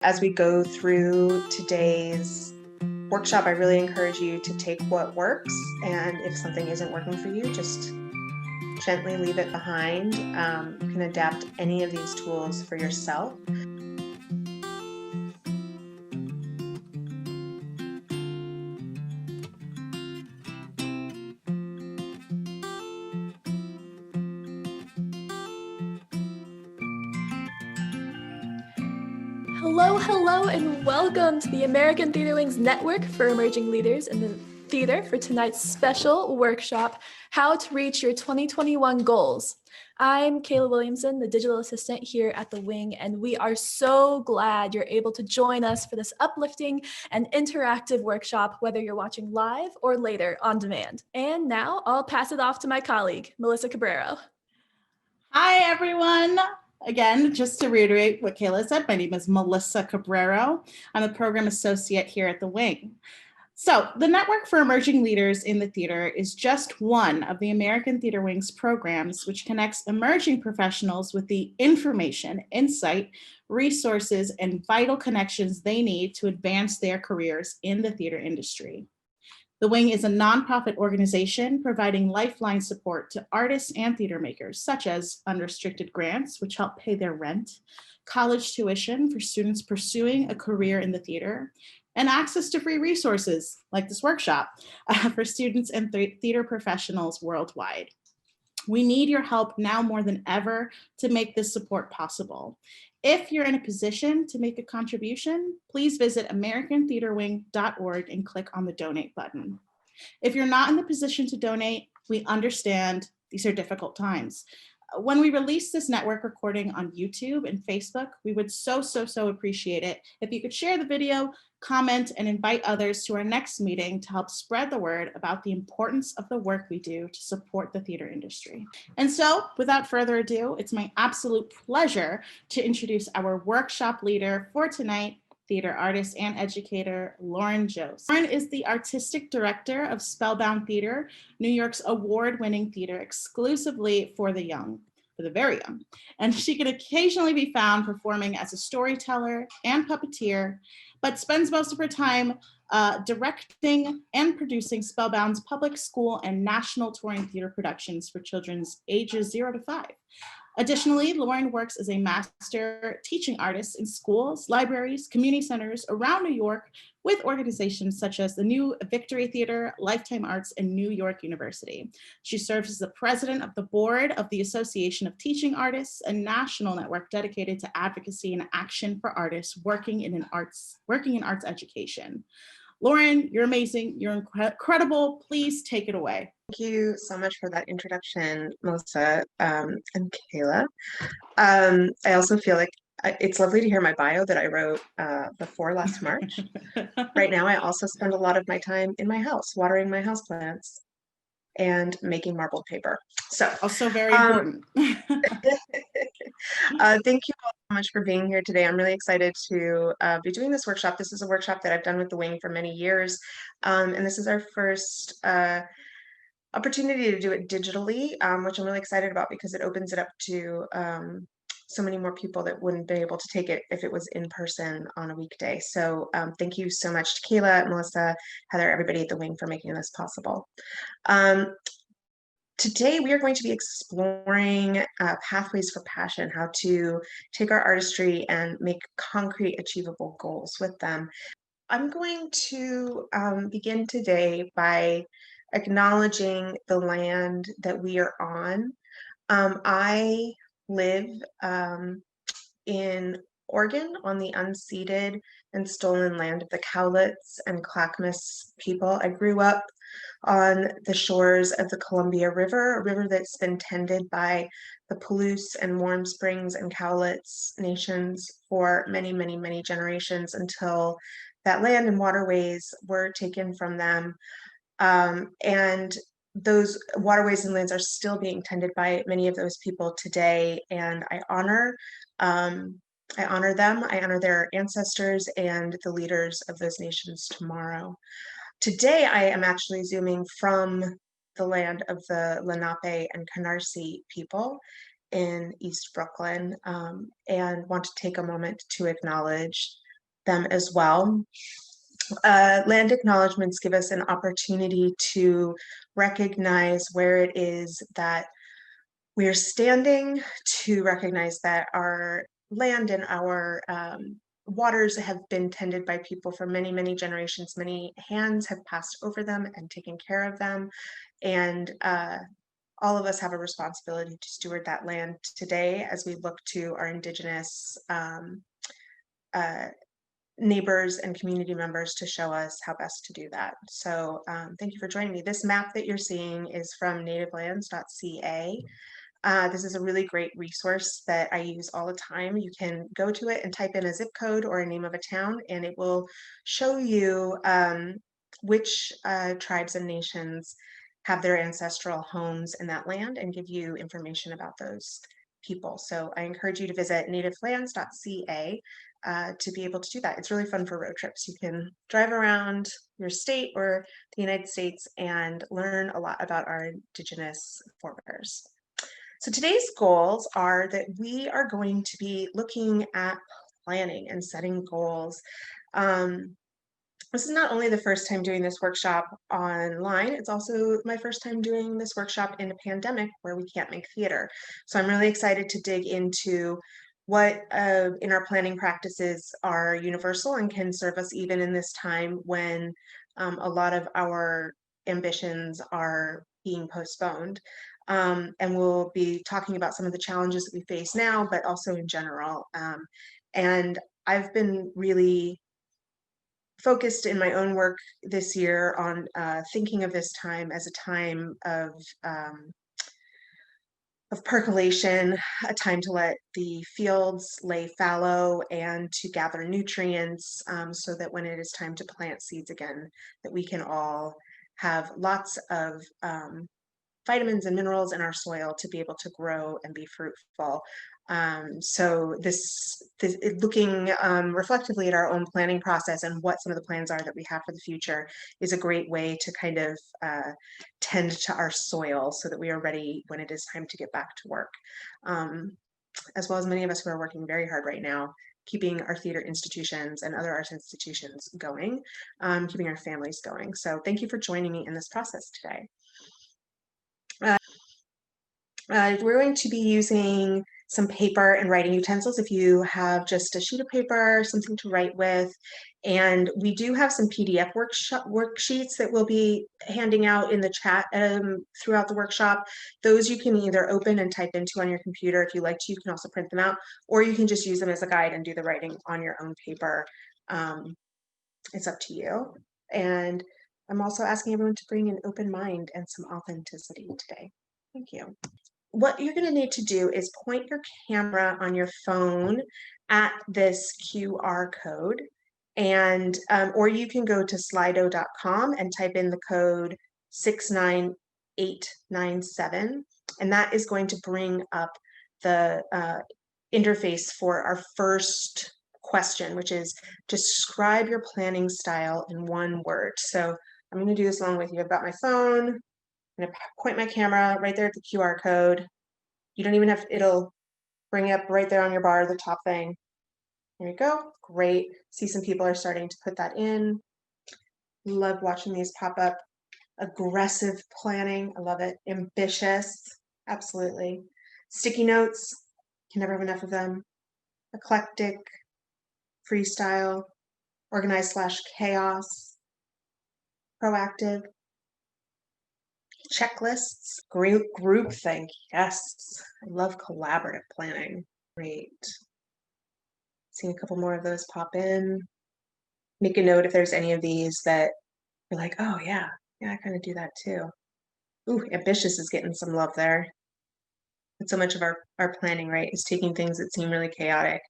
As we go through today's workshop, I really encourage you to take what works, and if something isn't working for you, just gently leave it behind. You can adapt any of these tools for yourself. Hello, and welcome to the American Theater Wing's Network for Emerging Leaders in the Theater for tonight's special workshop, How to Reach Your 2021 Goals. I'm Kayla Williamson, the digital assistant here at the Wing, and we are so glad you're able to join us for this uplifting and interactive workshop, whether you're watching live or later on demand. And now I'll pass it off to my colleague, Melissa Cabrero. Hi, everyone. Again, just to reiterate what Kayla said, my name is Melissa Cabrero. I'm a program associate here at the Wing. So the Network for Emerging Leaders in the Theater is just one of the American Theater Wing's programs, which connects emerging professionals with the information, insight, resources, and vital connections they need to advance their careers in the theater industry. The Wing is a nonprofit organization providing lifeline support to artists and theater makers, such as unrestricted grants, which help pay their rent, college tuition for students pursuing a career in the theater, and access to free resources like this workshop for students and theater professionals worldwide. We need your help now more than ever to make this support possible. If you're in a position to make a contribution, please visit americantheaterwing.org and click on the donate button. If you're not in the position to donate, we understand these are difficult times. When we release this network recording on YouTube and Facebook, we would so appreciate it if you could share the video, comment, and invite others to our next meeting to help spread the word about the importance of the work we do to support the theater industry. And so, without further ado, it's my absolute pleasure to introduce our workshop leader for tonight, theater artist and educator, Lauren Jost. Lauren is the artistic director of Spellbound Theater, New York's award-winning theater exclusively for the young, for the very young. And she can occasionally be found performing as a storyteller and puppeteer, but spends most of her time directing and producing Spellbound's public school and national touring theater productions for children's ages 0 to 5. Additionally, Lauren works as a master teaching artist in schools, libraries, community centers around New York with organizations such as the New Victory Theater, Lifetime Arts, and New York University. She serves as the president of the board of the Association of Teaching Artists, a national network dedicated to advocacy and action for artists working in arts education. Lauren, you're amazing. You're incredible. Please take it away. Thank you so much for that introduction, Melissa and Kayla. I also feel like it's lovely to hear my bio that I wrote before last March. Right now, I also spend a lot of my time in my house, watering my houseplants and making marbled paper. So also very important. Thank you all so much for being here today. I'm really excited to be doing this workshop. This is a workshop that I've done with the Wing for many years, and this is our first opportunity to do it digitally, which I'm really excited about because it opens it up to so many more people that wouldn't be able to take it if it was in person on a weekday. So thank you so much to Kayla, Melissa, Heather, everybody at the Wing for making this possible. Today, we are going to be exploring pathways for passion, how to take our artistry and make concrete, achievable goals with them. I'm going to begin today by acknowledging the land that we are on. I live in Oregon on the unceded and stolen land of the Cowlitz and Clackamas people. I grew up on the shores of the Columbia River, a river that's been tended by the Palouse and Warm Springs and Cowlitz nations for many generations until that land and waterways were taken from them. And those waterways and lands are still being tended by many of those people today, and I honor them, I honor their ancestors and the leaders of those nations tomorrow. Today, I am actually zooming from the land of the Lenape and Canarsie people in East Brooklyn, and want to take a moment to acknowledge them as well. Land acknowledgements give us an opportunity to recognize where it is that we're standing, to recognize that our land and our waters have been tended by people for many, many generations. Many hands have passed over them and taken care of them. And all of us have a responsibility to steward that land today as we look to our Indigenous neighbors and community members to show us how best to do that. So thank you for joining me. This map that you're seeing is from nativelands.ca. This is a really great resource that I use all the time. You can go to it and type in a zip code or a name of a town, and it will show you which tribes and nations have their ancestral homes in that land and give you information about those people. So I encourage you to visit nativelands.ca to be able to do that. It's really fun for road trips. You can drive around your state or the United States and learn a lot about our Indigenous forebears. So today's goals are that we are going to be looking at planning and setting goals. This is not only the first time doing this workshop online, it's also my first time doing this workshop in a pandemic where we can't make theater. So I'm really excited to dig into what in our planning practices are universal and can serve us even in this time when a lot of our ambitions are being postponed. And we'll be talking about some of the challenges that we face now, but also in general. And I've been really focused in my own work this year on thinking of this time as a time of percolation, a time to let the fields lay fallow and to gather nutrients so that when it is time to plant seeds again, that we can all have lots of vitamins and minerals in our soil to be able to grow and be fruitful. So looking reflectively at our own planning process and what some of the plans are that we have for the future is a great way to kind of tend to our soil so that we are ready when it is time to get back to work. As well as many of us who are working very hard right now, keeping our theater institutions and other art institutions going, keeping our families going. So thank you for joining me in this process today. We're going to be using some paper and writing utensils if you have just a sheet of paper, something to write with. And we do have some PDF worksheets that we'll be handing out in the chat throughout the workshop. Those you can either open and type into on your computer if you like to. You can also print them out, or you can just use them as a guide and do the writing on your own paper. It's up to you. And I'm also asking everyone to bring an open mind and some authenticity today. Thank you. What you're going to need to do is point your camera on your phone at this QR code, and or you can go to slido.com and type in the code 69897, and that is going to bring up the interface for our first question, which is describe your planning style in one word. So I'm going to do this along with you. I've got my phone. I'm going to point my camera right there at the QR code. You don't even have, it'll bring up right there on your bar, the top thing. There you go. Great. See some people are starting to put that in. Love watching these pop up. Aggressive planning. I love it. Ambitious. Absolutely. Sticky notes. Can never have enough of them. Eclectic. Freestyle. Organized/chaos. Proactive. Checklists, groupthink. Yes, I love collaborative planning. Great. Seeing a couple more of those pop in. Make a note if there's any of these that you're like, oh yeah, I kind of do that too. Ooh, ambitious is getting some love there. But so much of our planning, right, is taking things that seem really chaotic,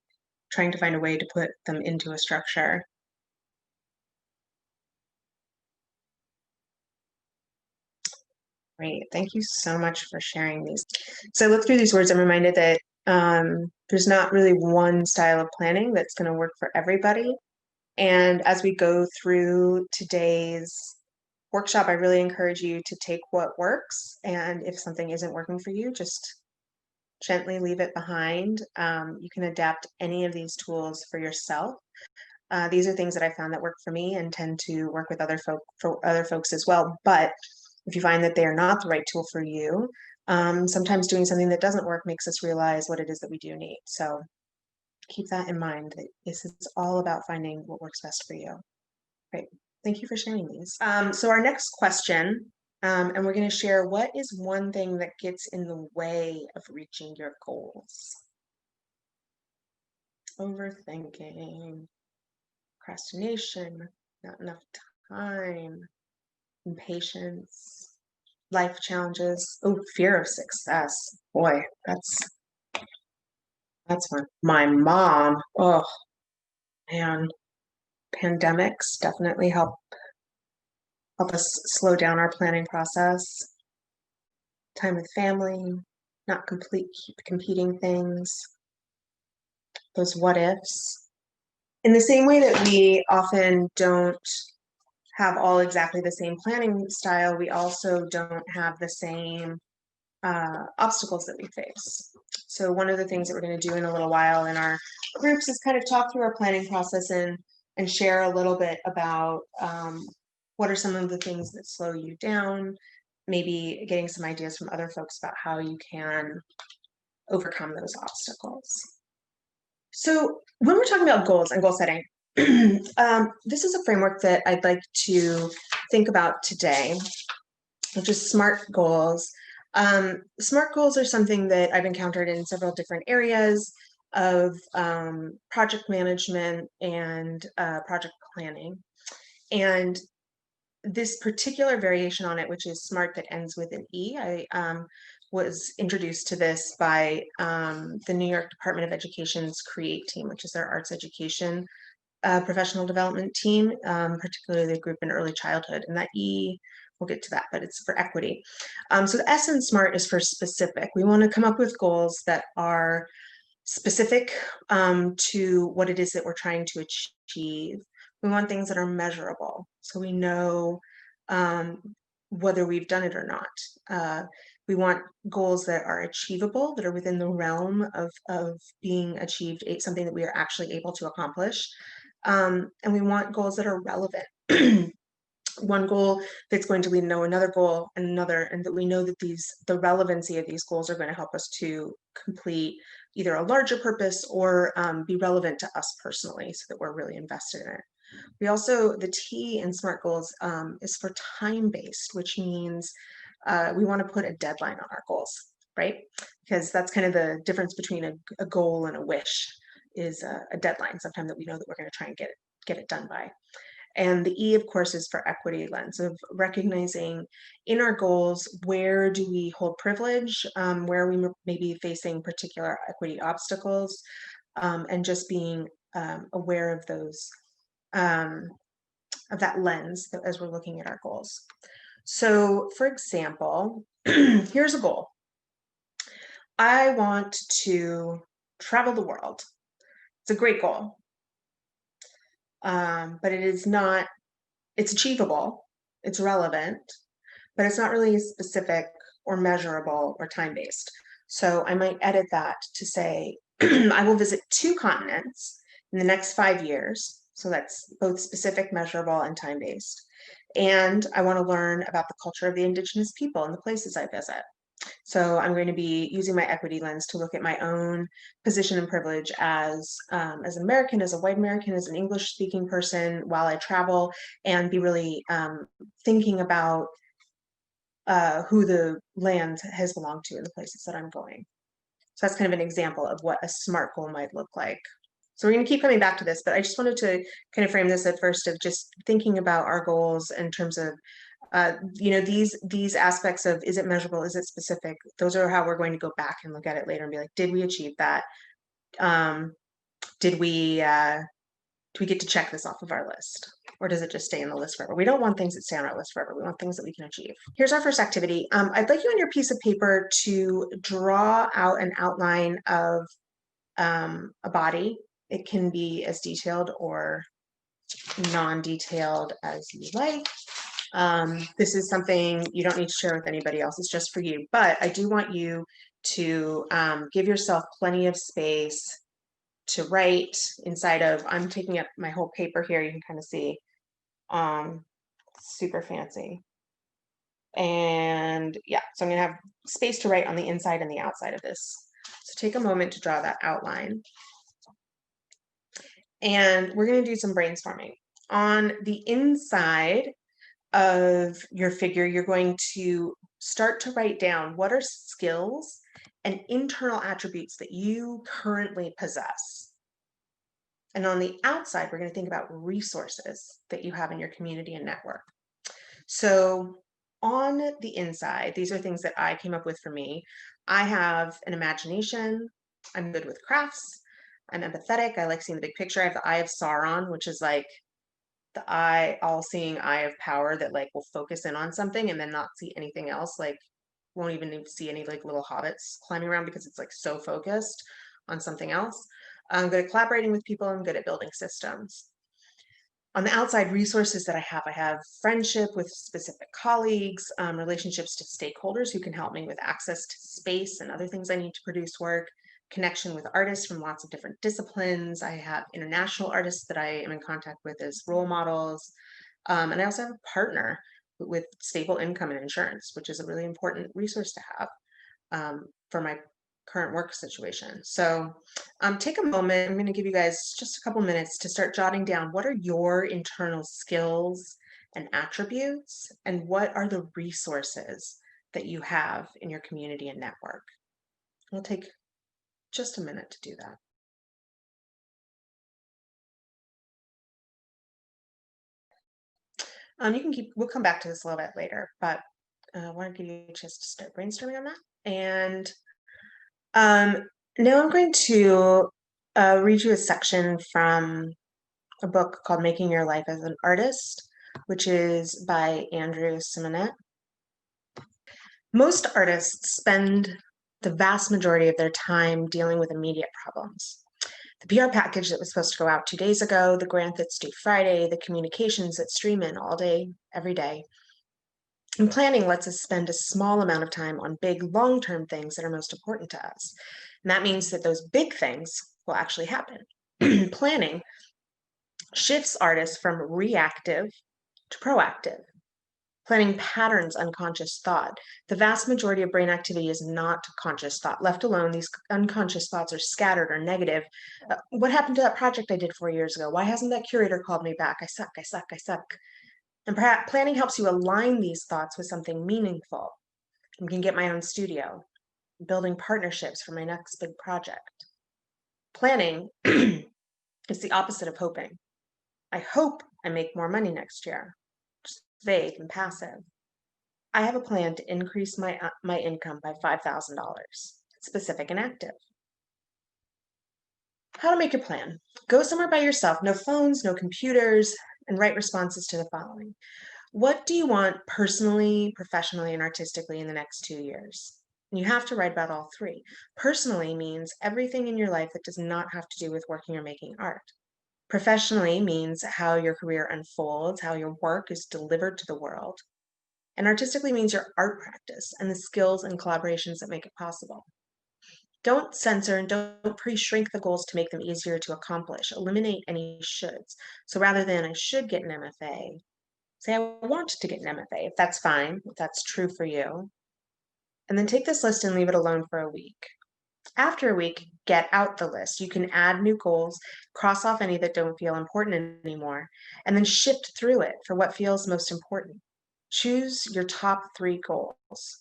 trying to find a way to put them into a structure. Great, thank you so much for sharing these. So I look through these words, I'm reminded that there's not really one style of planning that's going to work for everybody. And as we go through today's workshop, I really encourage you to take what works. And if something isn't working for you, just gently leave it behind. You can adapt any of these tools for yourself. These are things that I found that work for me and tend to work with other folks as well. But if you find that they are not the right tool for you, sometimes doing something that doesn't work makes us realize what it is that we do need. So keep that in mind, that this is all about finding what works best for you. Great. Thank you for sharing these. So our next question, and we're going to share, what is one thing that gets in the way of reaching your goals? Overthinking, procrastination, not enough time, impatience, life challenges. Oh, fear of success. Boy, that's one. My mom. Oh, man. Pandemics definitely help us slow down our planning process. Time with family, not keep competing things, those what ifs. In the same way that we often don't have all exactly the same planning style, we also don't have the same obstacles that we face. So one of the things that we're going to do in a little while in our groups is kind of talk through our planning process and share a little bit about what are some of the things that slow you down, maybe getting some ideas from other folks about how you can overcome those obstacles. So when we're talking about goals and goal setting, this is a framework that I'd like to think about today, which is SMART goals. SMART goals are something that I've encountered in several different areas of project management and project planning. And this particular variation on it, which is SMART that ends with an E, I was introduced to this by the New York Department of Education's CREATE team, which is their arts education professional development team, particularly the group in early childhood. And that E, we'll get to that, but it's for equity. So the S in SMART is for specific. We want to come up with goals that are specific to what it is that we're trying to achieve. We want things that are measurable, so we know whether we've done it or not. We want goals that are achievable, that are within the realm of being achieved, something that we are actually able to accomplish. And we want goals that are relevant. One goal that's going to lead to another goal and another, and that we know that the relevancy of these goals are going to help us to complete either a larger purpose or be relevant to us personally, so that we're really invested in it. We also, the T in SMART goals is for time-based, which means we want to put a deadline on our goals, right? Because that's kind of the difference between a goal and a wish, is a deadline, sometime that we know that we're going to try and get it done by. And the E, of course, is for equity lens, of recognizing in our goals, where do we hold privilege, where we may be facing particular equity obstacles, and just being aware of those, of that lens as we're looking at our goals. So for example, here's a goal. I want to travel the world. It's a great goal. But it's achievable, it's relevant, but it's not really specific or measurable or time-based. So I might edit that to say, I will visit 2 continents in the next 5 years. So that's both specific, measurable, and time-based. And I want to learn about the culture of the indigenous people in the places I visit. So I'm going to be using my equity lens to look at my own position and privilege as an American, as a white American, as an English-speaking person while I travel, and be really thinking about who the land has belonged to in the places that I'm going. So that's kind of an example of what a SMART goal might look like. So we're going to keep coming back to this, but I just wanted to kind of frame this at first of just thinking about our goals in terms of these aspects of, is it measurable, is it specific? Those are how we're going to go back and look at it later and be like, did we achieve that? Do we get to check this off of our list? Or does it just stay in the list forever? We don't want things that stay on our list forever. We want things that we can achieve. Here's our first activity. I'd like you on your piece of paper to draw out an outline of a body. It can be as detailed or non-detailed as you like. This is something you don't need to share with anybody else. It's just for you. But I do want you to give yourself plenty of space to write inside of, I'm taking up my whole paper here, you can kind of see, super fancy. And yeah, so I'm gonna have space to write on the inside and the outside of this. So take a moment to draw that outline. And we're gonna do some brainstorming. On the inside of your figure, you're going to start to write down what are skills and internal attributes that you currently possess. And on the outside, we're going to think about resources that you have in your community and network. So on the inside, these are things that I came up with for me. I have an imagination. I'm good with crafts. I'm empathetic. I like seeing the big picture. I have the eye of Sauron, which is like the all-seeing eye of power that like will focus in on something and then not see anything else. Like won't even see any like little hobbits climbing around because it's like so focused on something else. I'm good at collaborating with people. I'm good at building systems. On the outside resources that I have friendship with specific colleagues, relationships to stakeholders who can help me with access to space and other things I need to produce work, connection with artists from lots of different disciplines. I have international artists that I am in contact with as role models. And I also have a partner with stable income and insurance, which is a really important resource to have for my current work situation. So take a moment. I'm going to give you guys just a couple minutes to start jotting down what are your internal skills and attributes, and what are the resources that you have in your community and network. We'll take just a minute to do that. We'll come back to this a little bit later, but I want to give you a chance to start brainstorming on that. And now I'm going to read you a section from a book called Making Your Life as an Artist, which is by Andrew Simonet. Most artists spend the vast majority of their time dealing with immediate problems. The PR package that was supposed to go out 2 days ago, the grant that's due Friday, the communications that stream in all day, every day. And planning lets us spend a small amount of time on big, long-term things that are most important to us. And that means that those big things will actually happen. Planning shifts artists from reactive to proactive. Planning patterns unconscious thought. The vast majority of brain activity is not conscious thought. Left alone, these unconscious thoughts are scattered or negative. What happened to that project I did 4 years ago? Why hasn't that curator called me back? I suck, I suck, I suck. And perhaps planning helps you align these thoughts with something meaningful. I can get my own studio, building partnerships for my next big project. Planning is the opposite of hoping. I hope I make more money next year. Just vague and passive. I have a plan to increase my income by $5,000. Specific and active. How to make your plan. Go somewhere by yourself, no phones, no computers, and write responses to the following. What do you want personally, professionally, and artistically in the next 2 years? And you have to write about all three. Personally means everything in your life that does not have to do with working or making art. Professionally means how your career unfolds, how your work is delivered to the world. And artistically means your art practice and the skills and collaborations that make it possible. Don't censor and don't pre-shrink the goals to make them easier to accomplish. Eliminate any shoulds. So rather than I should get an MFA, say I want to get an MFA, if that's fine, if that's true for you. And then take this list and leave it alone for a week. After a week, get out the list. You can add new goals, cross off any that don't feel important anymore, and then shift through it for what feels most important. Choose your top 3 goals.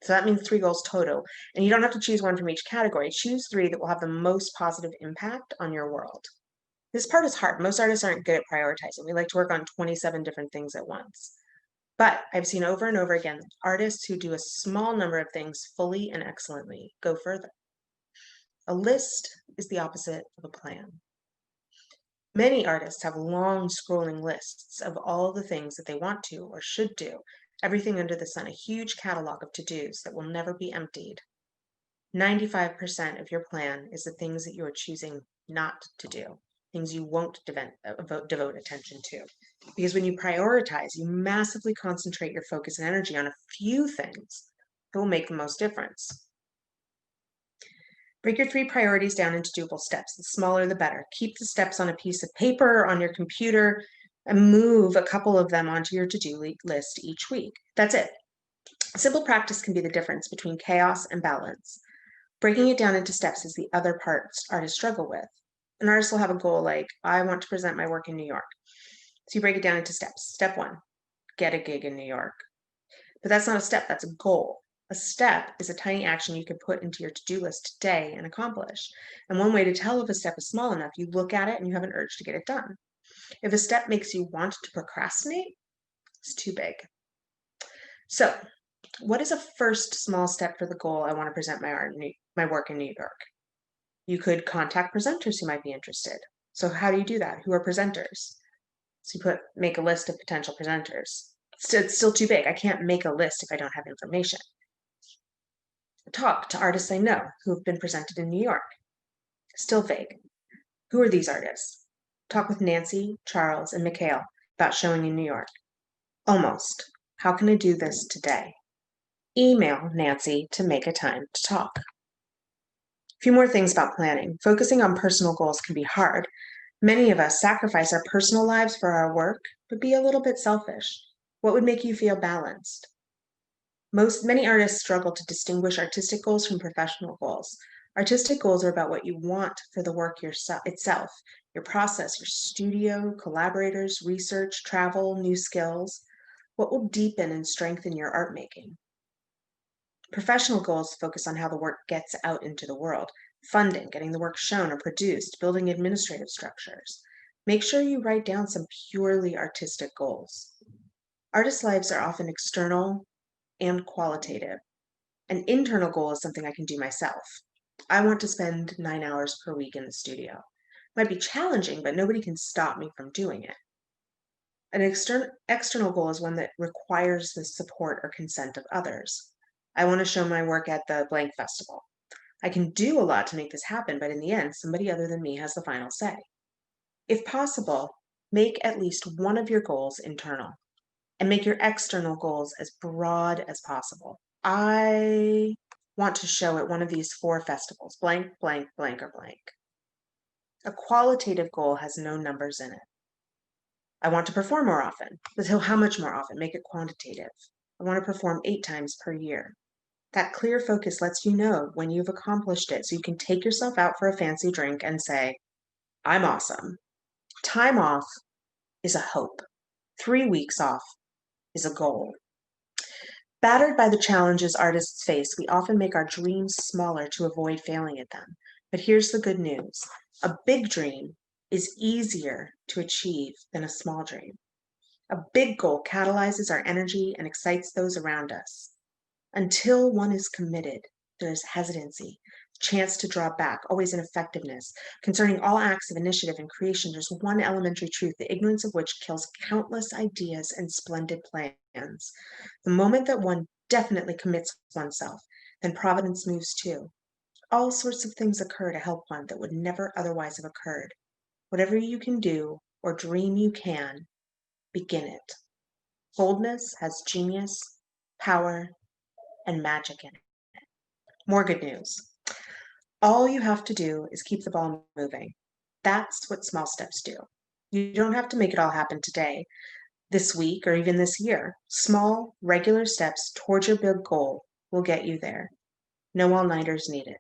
So that means 3 goals total. And you don't have to choose one from each category. Choose 3 that will have the most positive impact on your world. This part is hard. Most artists aren't good at prioritizing. We like to work on 27 different things at once. But I've seen over and over again, artists who do a small number of things fully and excellently go further. A list is the opposite of a plan. Many artists have long scrolling lists of all the things that they want to or should do, everything under the sun, a huge catalog of to-dos that will never be emptied. 95% of your plan is the things that you are choosing not to do, things you won't devote attention to. Because when you prioritize, you massively concentrate your focus and energy on a few things that will make the most difference. Break your 3 priorities down into doable steps. The smaller, the better. Keep the steps on a piece of paper or on your computer and move a couple of them onto your to-do list each week. That's it. Simple practice can be the difference between chaos and balance. Breaking it down into steps is the other part artists struggle with. An artist will have a goal like, I want to present my work in New York. So you break it down into steps. Step 1, get a gig in New York. But that's not a step, that's a goal. A step is a tiny action you can put into your to-do list today and accomplish. And one way to tell if a step is small enough, you look at it and you have an urge to get it done. If a step makes you want to procrastinate, it's too big. So, what is a first small step for the goal I want to present my work in New York? You could contact presenters who might be interested. So how do you do that? Who are presenters? So you make a list of potential presenters. It's still too big. I can't make a list if I don't have information. Talk to artists I know who have been presented in New York. Still vague. Who are these artists? Talk with Nancy, Charles, and Mikhail about showing in New York. Almost. How can I do this today? Email Nancy to make a time to talk. A few more things about planning. Focusing on personal goals can be hard. Many of us sacrifice our personal lives for our work, but be a little bit selfish. What would make you feel balanced? Many artists struggle to distinguish artistic goals from professional goals. Artistic goals are about what you want for the work itself, your process, your studio, collaborators, research, travel, new skills. What will deepen and strengthen your art making? Professional goals focus on how the work gets out into the world, funding, getting the work shown or produced, building administrative structures. Make sure you write down some purely artistic goals. Artists' lives are often external and qualitative. An internal goal is something I can do myself. I want to spend 9 hours per week in the studio. It might be challenging, but nobody can stop me from doing it. An external goal is one that requires the support or consent of others. I want to show my work at the blank festival. I can do a lot to make this happen, but in the end, somebody other than me has the final say. If possible, make at least one of your goals internal and make your external goals as broad as possible. I want to show at one of these 4 festivals, blank, blank, blank, or blank. A qualitative goal has no numbers in it. I want to perform more often, but how much more often? Make it quantitative. I want to perform 8 times per year. That clear focus lets you know when you've accomplished it, so you can take yourself out for a fancy drink and say, I'm awesome. Time off is a hope. 3 weeks off is a goal. Battered by the challenges artists face, we often make our dreams smaller to avoid failing at them. But here's the good news. A big dream is easier to achieve than a small dream. A big goal catalyzes our energy and excites those around us. Until one is committed, there is hesitancy, chance to draw back, always ineffectiveness. Concerning all acts of initiative and creation, there's one elementary truth, the ignorance of which kills countless ideas and splendid plans. The moment that one definitely commits oneself, then providence moves too. All sorts of things occur to help one that would never otherwise have occurred. Whatever you can do or dream you can, begin it. Boldness has genius, power, and magic in it. More good news. All you have to do is keep the ball moving. That's what small steps do. You don't have to make it all happen today, this week, or even this year. Small, regular steps towards your big goal will get you there. No all-nighters needed.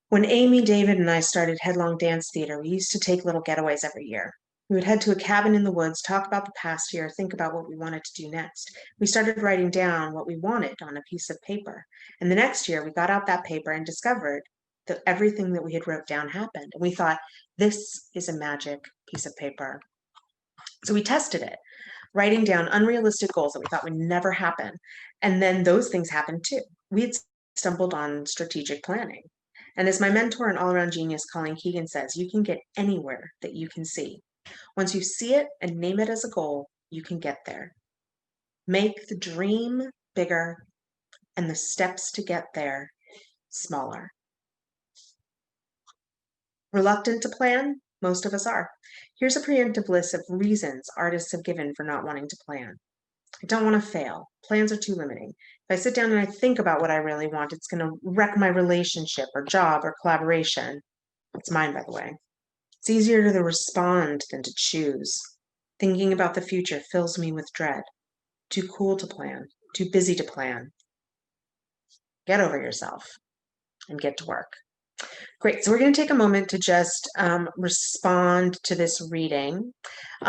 When Amy, David, and I started Headlong Dance Theater, we used to take little getaways every year. We would head to a cabin in the woods, talk about the past year, think about what we wanted to do next. We started writing down what we wanted on a piece of paper. And the next year, we got out that paper and discovered that everything that we had wrote down happened. And we thought, this is a magic piece of paper. So we tested it, writing down unrealistic goals that we thought would never happen. And then those things happened too. We had stumbled on strategic planning. And as my mentor and all-around genius, Colleen Keegan, says, you can get anywhere that you can see. Once you see it and name it as a goal, you can get there. Make the dream bigger and the steps to get there smaller. Reluctant to plan? Most of us are. Here's a preemptive list of reasons artists have given for not wanting to plan. I don't want to fail. Plans are too limiting. If I sit down and I think about what I really want, it's going to wreck my relationship or job or collaboration. It's mine, by the way. It's easier to respond than to choose. Thinking about the future fills me with dread. Too cool to plan, too busy to plan. Get over yourself and get to work. Great. So we're going to take a moment to just respond to this reading.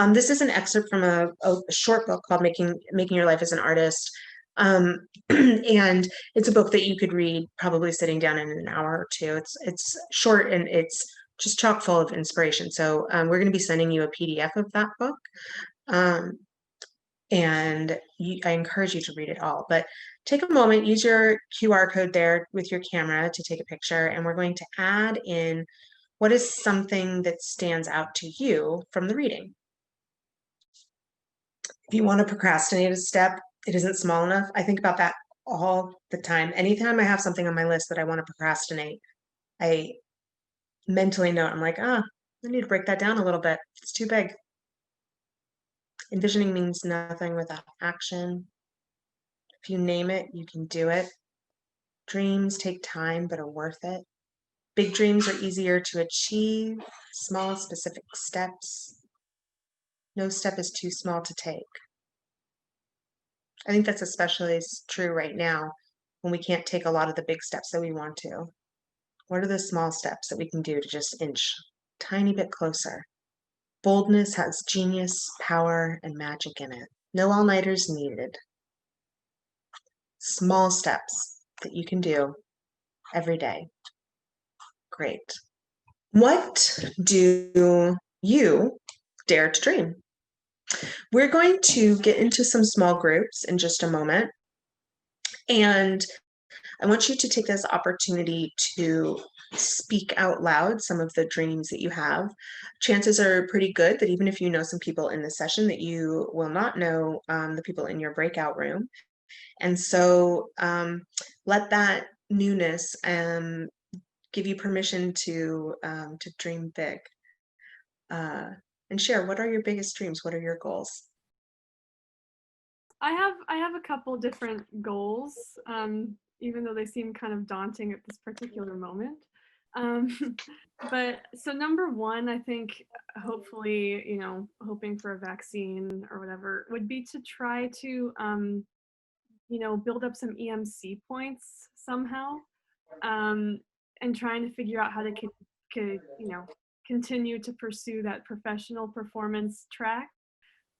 This is an excerpt from a short book called Making Your Life as an Artist. And it's a book that you could read probably sitting down in an hour or two. It's short and it's just chock full of inspiration. So we're going to be sending you a PDF of that book. And I encourage you to read it all. But take a moment, use your QR code there with your camera to take a picture, and we're going to add in what is something that stands out to you from the reading. If you want to procrastinate a step, it isn't small enough. I think about that all the time. Anytime I have something on my list that I want to procrastinate, I mentally note, I'm like, I need to break that down a little bit. It's too big. Envisioning means nothing without action. If you name it, you can do it. Dreams take time, but are worth it. Big dreams are easier to achieve. Small, specific steps. No step is too small to take. I think that's especially true right now when we can't take a lot of the big steps that we want to. What are the small steps that we can do to just inch a tiny bit closer? Boldness has genius, power, and magic in it. No all-nighters needed. Small steps that you can do every day. Great. What do you dare to dream? We're going to get into some small groups in just a moment. And I want you to take this opportunity to speak out loud some of the dreams that you have. Chances are pretty good that even if you know some people in the session, that you will not know the people in your breakout room. And so let that newness give you permission to dream big. And share, what are your biggest dreams? What are your goals? I have a couple different goals, even though they seem kind of daunting at this particular moment. But so number one, I think hopefully, hoping for a vaccine or whatever would be to try to, build up some EMC points somehow, and trying to figure out how to continue to pursue that professional performance track,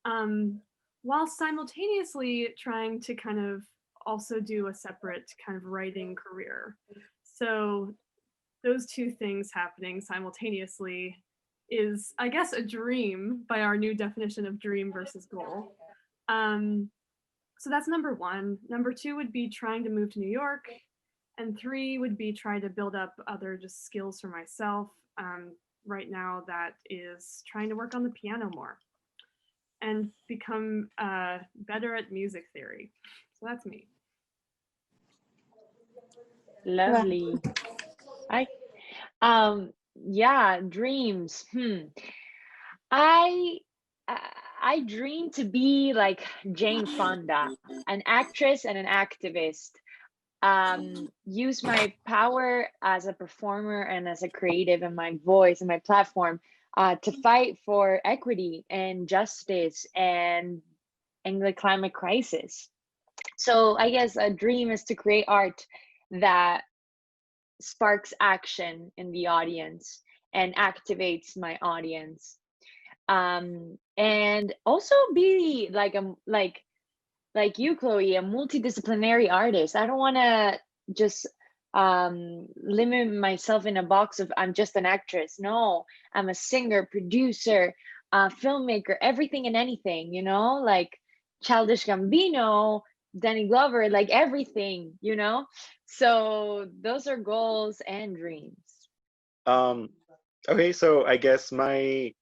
while simultaneously trying to kind of also do a separate kind of writing career. So those two things happening simultaneously is, I guess, a dream by our new definition of dream versus goal. So that's number one. Number two would be trying to move to New York. And three would be try to build up other just skills for myself. Right now, that is trying to work on the piano more and become better at music theory. So that's me. Lovely. Yeah, dreams. I I dream to be like Jane Fonda, an actress and an activist. Use my power as a performer and as a creative and my voice and my platform to fight for equity and justice and the climate crisis. So I guess a dream is to create art that sparks action in the audience and activates my audience, and also be like like you, Chloe, a multidisciplinary artist. I don't want to just limit myself in a box of I'm just an actress. No, I'm a singer, producer, filmmaker, everything and anything, like Childish Gambino, Danny Glover, like everything, So those are goals and dreams. Okay, so I guess my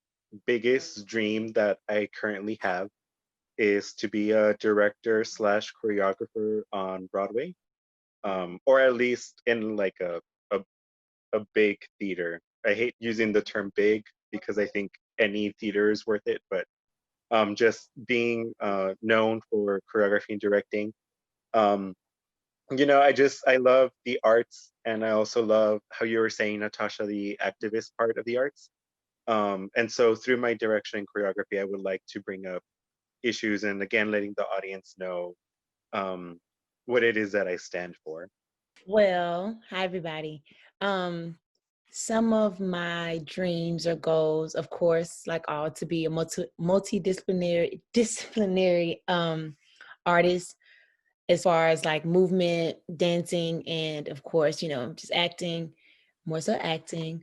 biggest dream that I currently have is to be a director slash choreographer on Broadway, or at least in like a big theater. I hate using the term big because I think any theater is worth it, but just being known for choreography and directing. I love the arts, and I also love how you were saying, Natasha, the activist part of the arts. And so through my direction and choreography, I would like to bring up issues, and again, letting the audience know what it is that I stand for. Well, hi everybody. Some of my dreams or goals, of course, like all, to be a disciplinary artist, as far as like movement, dancing, and of course, just acting, more so acting.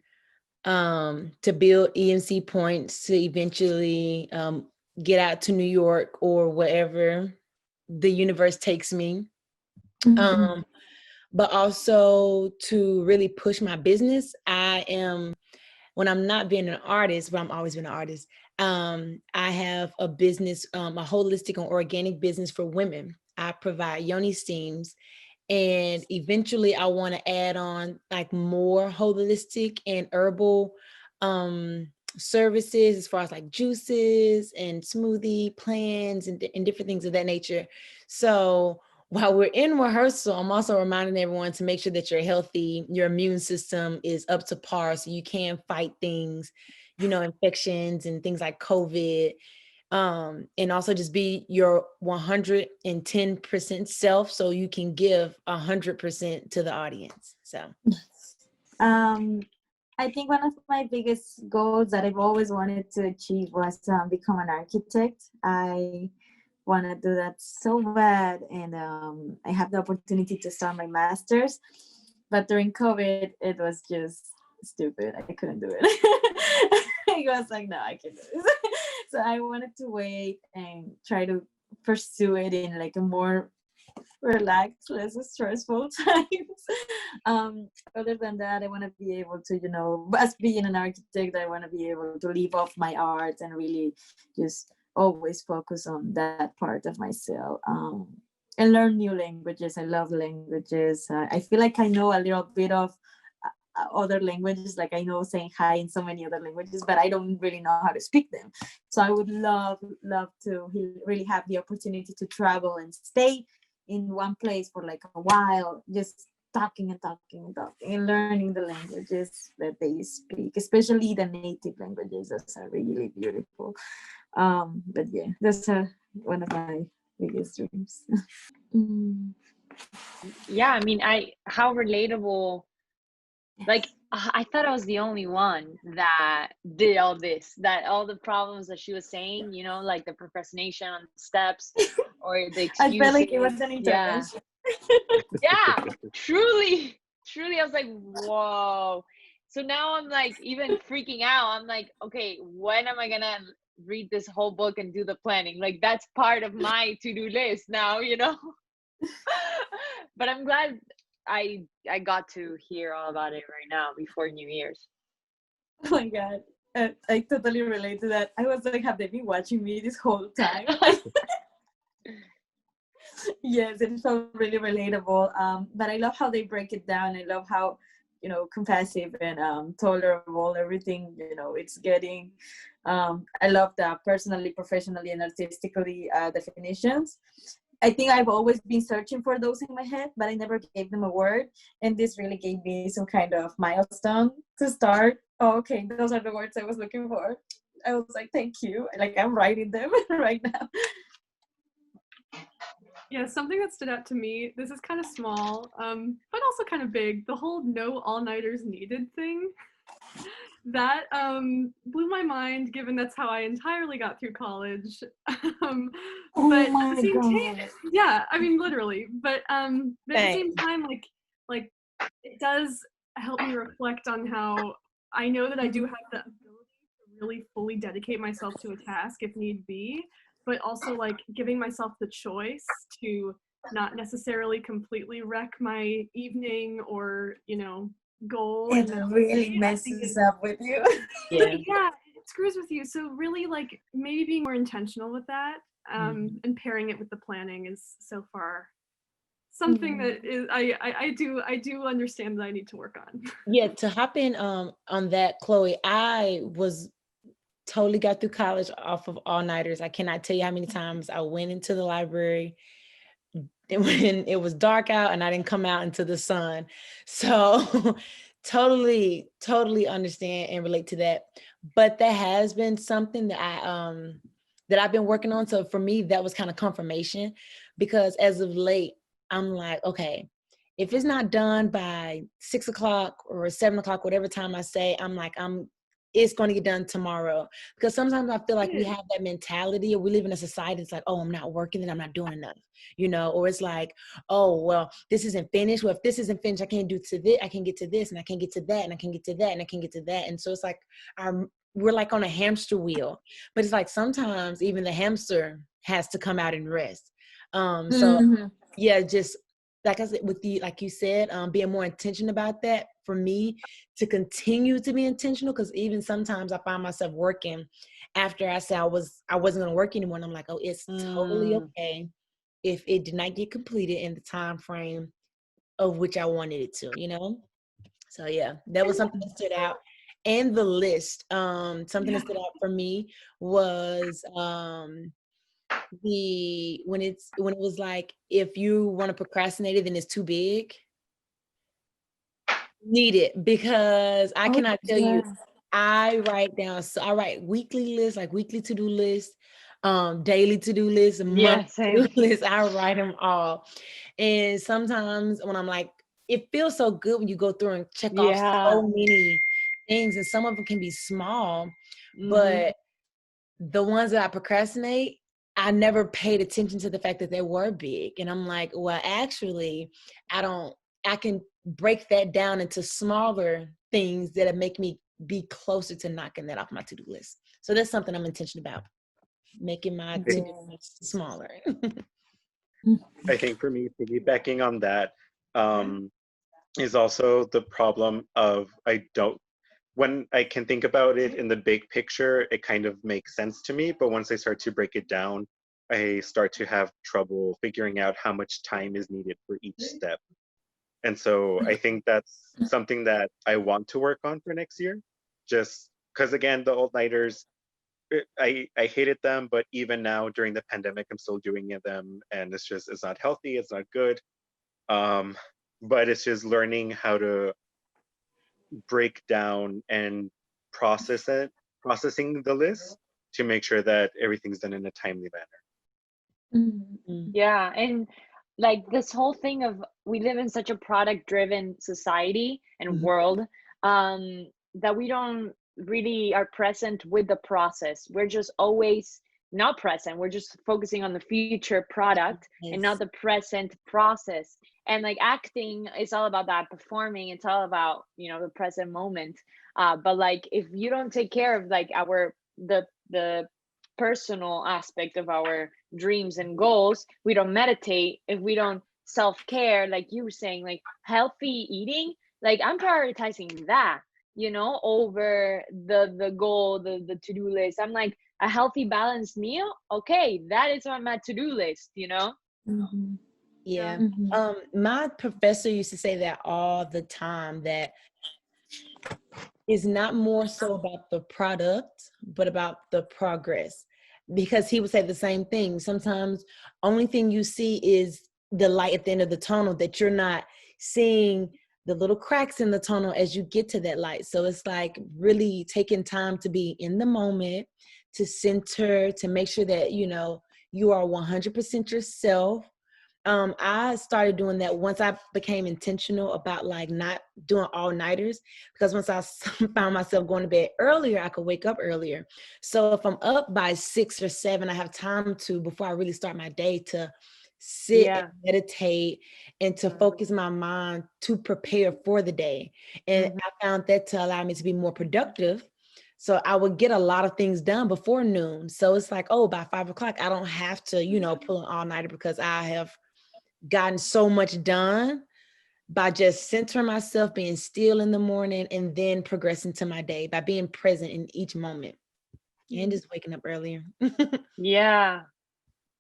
To build EMC points to eventually get out to New York or wherever the universe takes me. But also to really push my business. When I'm not being an artist, but I'm always been an artist, I have a business, a holistic and organic business for women. I provide yoni steams, and eventually I want to add on like more holistic and herbal services, as far as like juices and smoothie plans and different things of that nature. So while we're in rehearsal, I'm also reminding everyone to make sure that you're healthy, your immune system is up to par so you can fight things, infections and things like COVID. And also just be your 110% self so you can give 100% to the audience. So I think one of my biggest goals that I've always wanted to achieve was become an architect. I want to do that so bad, and I have the opportunity to start my master's, but during COVID it was just stupid. I couldn't do it. I was like, no, I can't do this. So I wanted to wait and try to pursue it in like a more relaxed, less stressful times. Other than that, I want to be able to, as being an architect, I want to be able to live off my art and really just always focus on that part of myself. And learn new languages. I love languages. I feel like I know a little bit of other languages, like I know saying hi in so many other languages, but I don't really know how to speak them. So I would love to really have the opportunity to travel and stay in one place for like a while, just talking and learning the languages that they speak, especially the native languages. Those are really beautiful. But yeah, that's one of my biggest dreams. Yeah, I mean, how relatable. Like, I thought I was the only one that did all this, that all the problems that she was saying, like the procrastination on steps or the excuses. I felt like it was an intervention. Yeah, truly, I was like, whoa. So now I'm like even freaking out. I'm like, okay, when am I gonna read this whole book and do the planning? Like, that's part of my to-do list now, But I'm glad I got to hear all about it right now before New Year's. Oh my God. I totally relate to that. I was like, have they been watching me this whole time? Yes, it felt really relatable. But I love how they break it down. I love how, compassive and tolerable everything, it's getting. I love the personally, professionally, and artistically definitions. I think I've always been searching for those in my head, but I never gave them a word. And this really gave me some kind of milestone to start. Oh, okay, those are the words I was looking for. I was like, thank you. Like, I'm writing them right now. Yeah, something that stood out to me, this is kind of small, but also kind of big, the whole no all-nighters needed thing. That blew my mind, given that's how I entirely got through college. But at the same time, yeah, I mean, literally. But at the same time, like it does help me reflect on how I know that I do have the ability to really fully dedicate myself to a task if need be, but also like giving myself the choice to not necessarily completely wreck my evening or, goal. It really messes up with you. Yeah, it screws with you. So really, like, maybe being more intentional with that, and pairing it with the planning is so far something that is I do understand that I need to work on. Yeah, to hop in on that, Chloe, I was totally got through college off of all-nighters. I cannot tell you how many times I went into the library, when it was dark out and I didn't come out into the sun. So totally understand and relate to that. But that has been something that I've been working on. So for me, that was kind of confirmation, because as of late, I'm like, okay, if it's not done by 6 o'clock or 7 o'clock, whatever time I say, it's going to get done tomorrow. Because sometimes I feel like we have that mentality, or we live in a society that's like, oh, I'm not working, then I'm not doing enough, or it's like, oh, well, this isn't finished. Well, if this isn't finished, I can't do to this, I can't get to this, and I can't get to that, and I can't get to that, and I can't get to that. And so it's like we're like on a hamster wheel, but it's like sometimes even the hamster has to come out and rest. So yeah, just like I said, with the, like you said, being more intentional about that, for me to continue to be intentional, because even sometimes I find myself working after I said I wasn't going to work anymore, and I'm like, oh, it's totally okay if it did not get completed in the time frame of which I wanted it to. So yeah, that was something that stood out. And the list, something that stood out for me was when it was like, if you want to procrastinate it, then it's too big. Need it, because I cannot tell you, I write weekly lists, like weekly to-do lists, daily to-do lists, monthly to-do lists. I write them all. And sometimes when I'm like, it feels so good when you go through and check off so many things, and some of them can be small, but the ones that I procrastinate, I never paid attention to the fact that they were big. And I'm like, well, actually, I can break that down into smaller things that make me be closer to knocking that off my to-do list. So that's something I'm intentional about, making my to-do list smaller. I think for me, piggybacking on that, is also the problem of when I can think about it in the big picture, it kind of makes sense to me. But once I start to break it down, I start to have trouble figuring out how much time is needed for each step. And so I think that's something that I want to work on for next year. Just because, again, the all-nighters, I hated them, but even now during the pandemic, I'm still doing them, and it's not healthy, it's not good. But it's just learning how to break down and processing the list to make sure that everything's done in a timely manner. Yeah, and like this whole thing of, we live in such a product driven society and world, that we don't really are present with the process. We're just always not present. We're just focusing on the future product and not the present process. And like acting is all about that, performing, it's all about, the present moment. But like, if you don't take care of like the personal aspect of our dreams and goals, we don't meditate, if we don't self-care, like you were saying, like healthy eating, like I'm prioritizing that, over the goal, the to-do list. I'm like, a healthy balanced meal, okay, that is on my to-do list. Yeah. My professor used to say that all the time, that it's not more so about the product, but about the progress. Because he would say the same thing. Sometimes only thing you see is the light at the end of the tunnel, that you're not seeing the little cracks in the tunnel as you get to that light. So it's like really taking time to be in the moment, to center, to make sure that, you are 100% yourself. I started doing that once I became intentional about like not doing all-nighters, because once I found myself going to bed earlier, I could wake up earlier. So if I'm up by 6 or 7, I have time to, before I really start my day, to sit and meditate and to focus my mind to prepare for the day. And I found that to allow me to be more productive. So I would get a lot of things done before noon. So it's like, oh, by 5 o'clock, I don't have to, pull an all-nighter, because I have gotten so much done by just centering myself, being still in the morning, and then progressing to my day by being present in each moment and just waking up earlier. Yeah,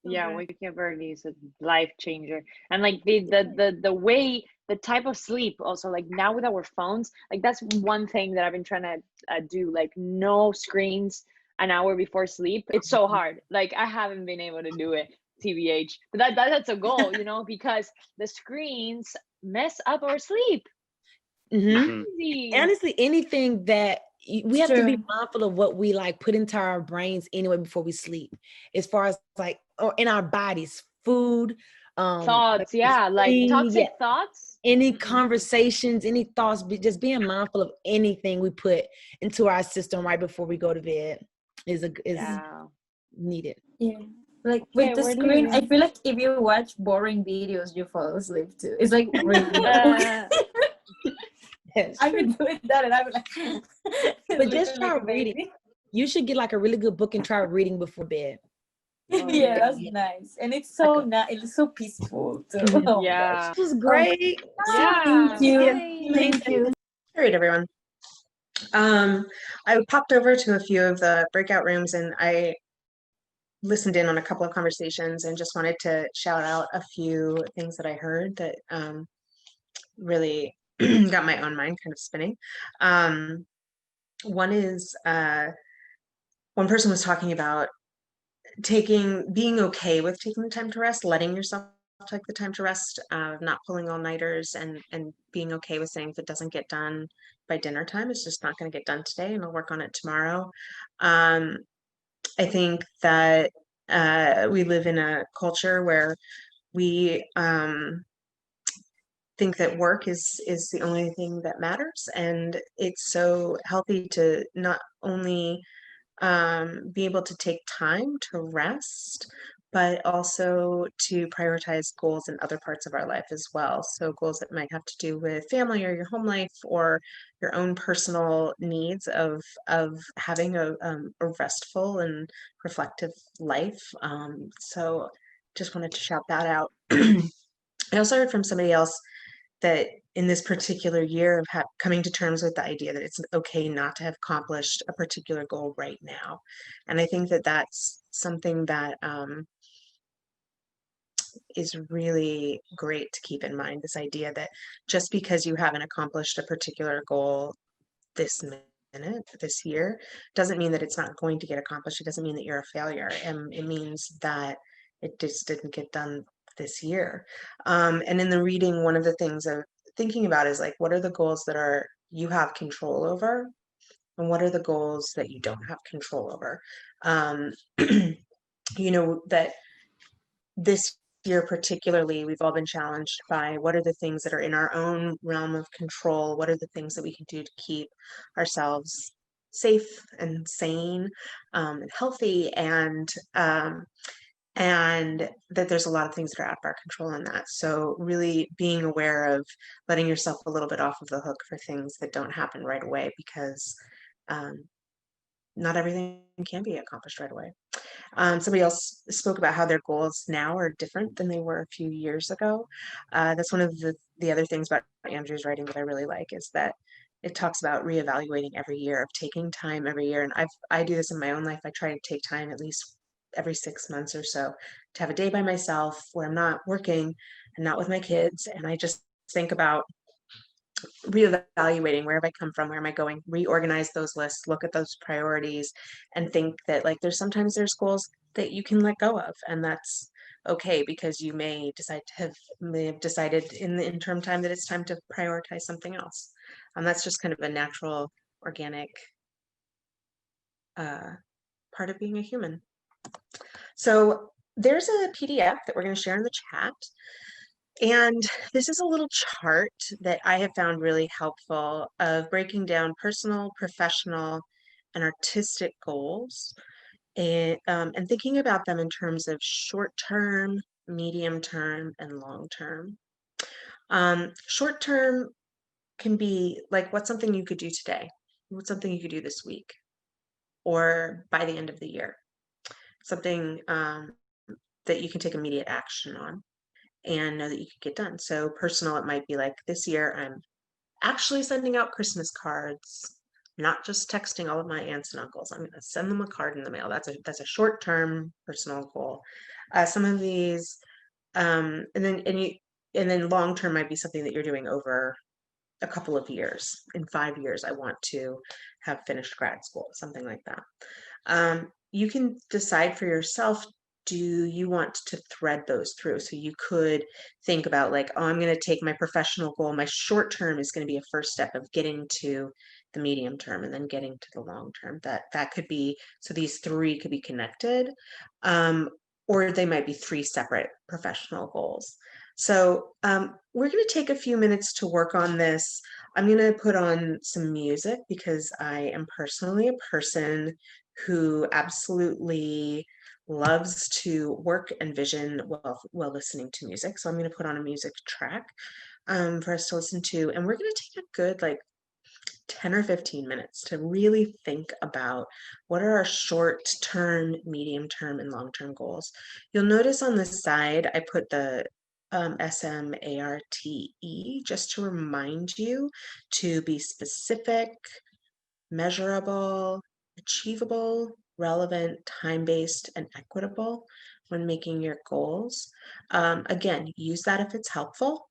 waking up early is a life changer. And like the way, the type of sleep also, like now with our phones, like that's one thing that I've been trying to do, like no screens an hour before sleep. It's so hard, like I haven't been able to do it. TBH. But that's a goal, you know, because the screens mess up our sleep. Mhm. Easy. Honestly, anything that we have to be True. mindful of what we like put into our brains anyway before we sleep, as far as like, or in our bodies, food, Thoughts, yeah, like toxic thoughts. any conversations, any thoughts, just being mindful of anything we put into our system right before we go to bed is Yeah. needed. Yeah. Like Okay, with the where do you screen, I want? feel like if you watch boring videos, you fall asleep too. It's like really That's I true. would do it that and I would like But just sleeping try like a reading. baby. You should get like a really good book and try reading before bed. Oh Yeah, yeah. that's nice. And it's Like so nice. It's so peaceful too. Mhm. Oh my gosh. Yeah. This was Oh, great. Yeah. thank you. Bye. Thank you. All right, everyone. I popped over to a few of the breakout rooms and I listened in on a couple of conversations and just wanted to shout out a few things that I heard that really got my own mind kind of spinning. One is one person was talking about being okay with taking the time to rest, letting yourself take the time to rest, not pulling all-nighters, and being okay with saying if it doesn't get done by dinner time, it's just not going to get done today, and I'll work on it tomorrow. I think that we live in a culture where we think that work is the only thing that matters, and it's so healthy to not only be able to take time to rest, but also to prioritize goals in other parts of our life as well. So goals that might have to do with family or your home life or your own personal needs of having a restful and reflective life. So just wanted to shout that out. I also heard from somebody else that in this particular year of coming to terms with the idea that it's okay not to have accomplished a particular goal right now. And I think that that's something that is really great to keep in mind, this idea that just because you haven't accomplished a particular goal this minute, this year, doesn't mean that it's not going to get accomplished. It doesn't mean that you're a failure. And it means that it just didn't get done this year. And in the reading, one of the things of thinking about is like, what are the goals that you have control over? And what are the goals that you don't have control over? You know, that this year particularly, we've all been challenged by what are the things that are in our own realm of control? What are the things that we can do to keep ourselves safe and sane and healthy, and that there's a lot of things that are out of our control in that. So really being aware of letting yourself a little bit off of the hook for things that don't happen right away, because not everything can be accomplished right away. Somebody else spoke about how their goals now are different than they were a few years ago. That's one of the other things about Andrew's writing that I really like, is that it talks about reevaluating every year, of taking time every year. And I do this in my own life. I try to take time at least every 6 months or so to have a day by myself where I'm not working and not with my kids. And I just think about reevaluating, where have I come from, where am I going, reorganize those lists, look at those priorities, and think that like sometimes there's goals that you can let go of, and that's okay, because you may have decided in the interim time that it's time to prioritize something else. That's just kind of a natural, organic part of being a human. So there's a PDF that we're going to share in the chat. And this is a little chart that I have found really helpful of breaking down personal, professional, and artistic goals, and thinking about them in terms of short term, medium term, and long term. Short term can be like, what's something you could do today? What's something you could do this week or by the end of the year? Something that you can take immediate action on and know that you could get done. So personal, it might be like, this year I'm actually sending out Christmas cards, not just texting all of my aunts and uncles. I'm going to send them a card in the mail. That's a short-term personal goal. Some of these, and then long-term might be something that you're doing over a couple of years. In 5 years, I want to have finished grad school, something like that. You can decide for yourself do you want to thread those through? So you could think about like, oh, I'm going to take my professional goal. My short term is going to be a first step of getting to the medium term and then getting to the long term. That could be, so these three could be connected, or they might be three separate professional goals. So we're going to take a few minutes to work on this. I'm going to put on some music because I am personally a person who absolutely loves to work and vision while listening to music. So I'm going to put on a music track for us to listen to, and we're going to take a good like 10 or 15 minutes to really think about what are our short term, medium term, and long term goals. You'll notice on the side, I put the SMARTE just to remind you to be specific, measurable, achievable, relevant, time-based, and equitable when making your goals. Again, use that if it's helpful.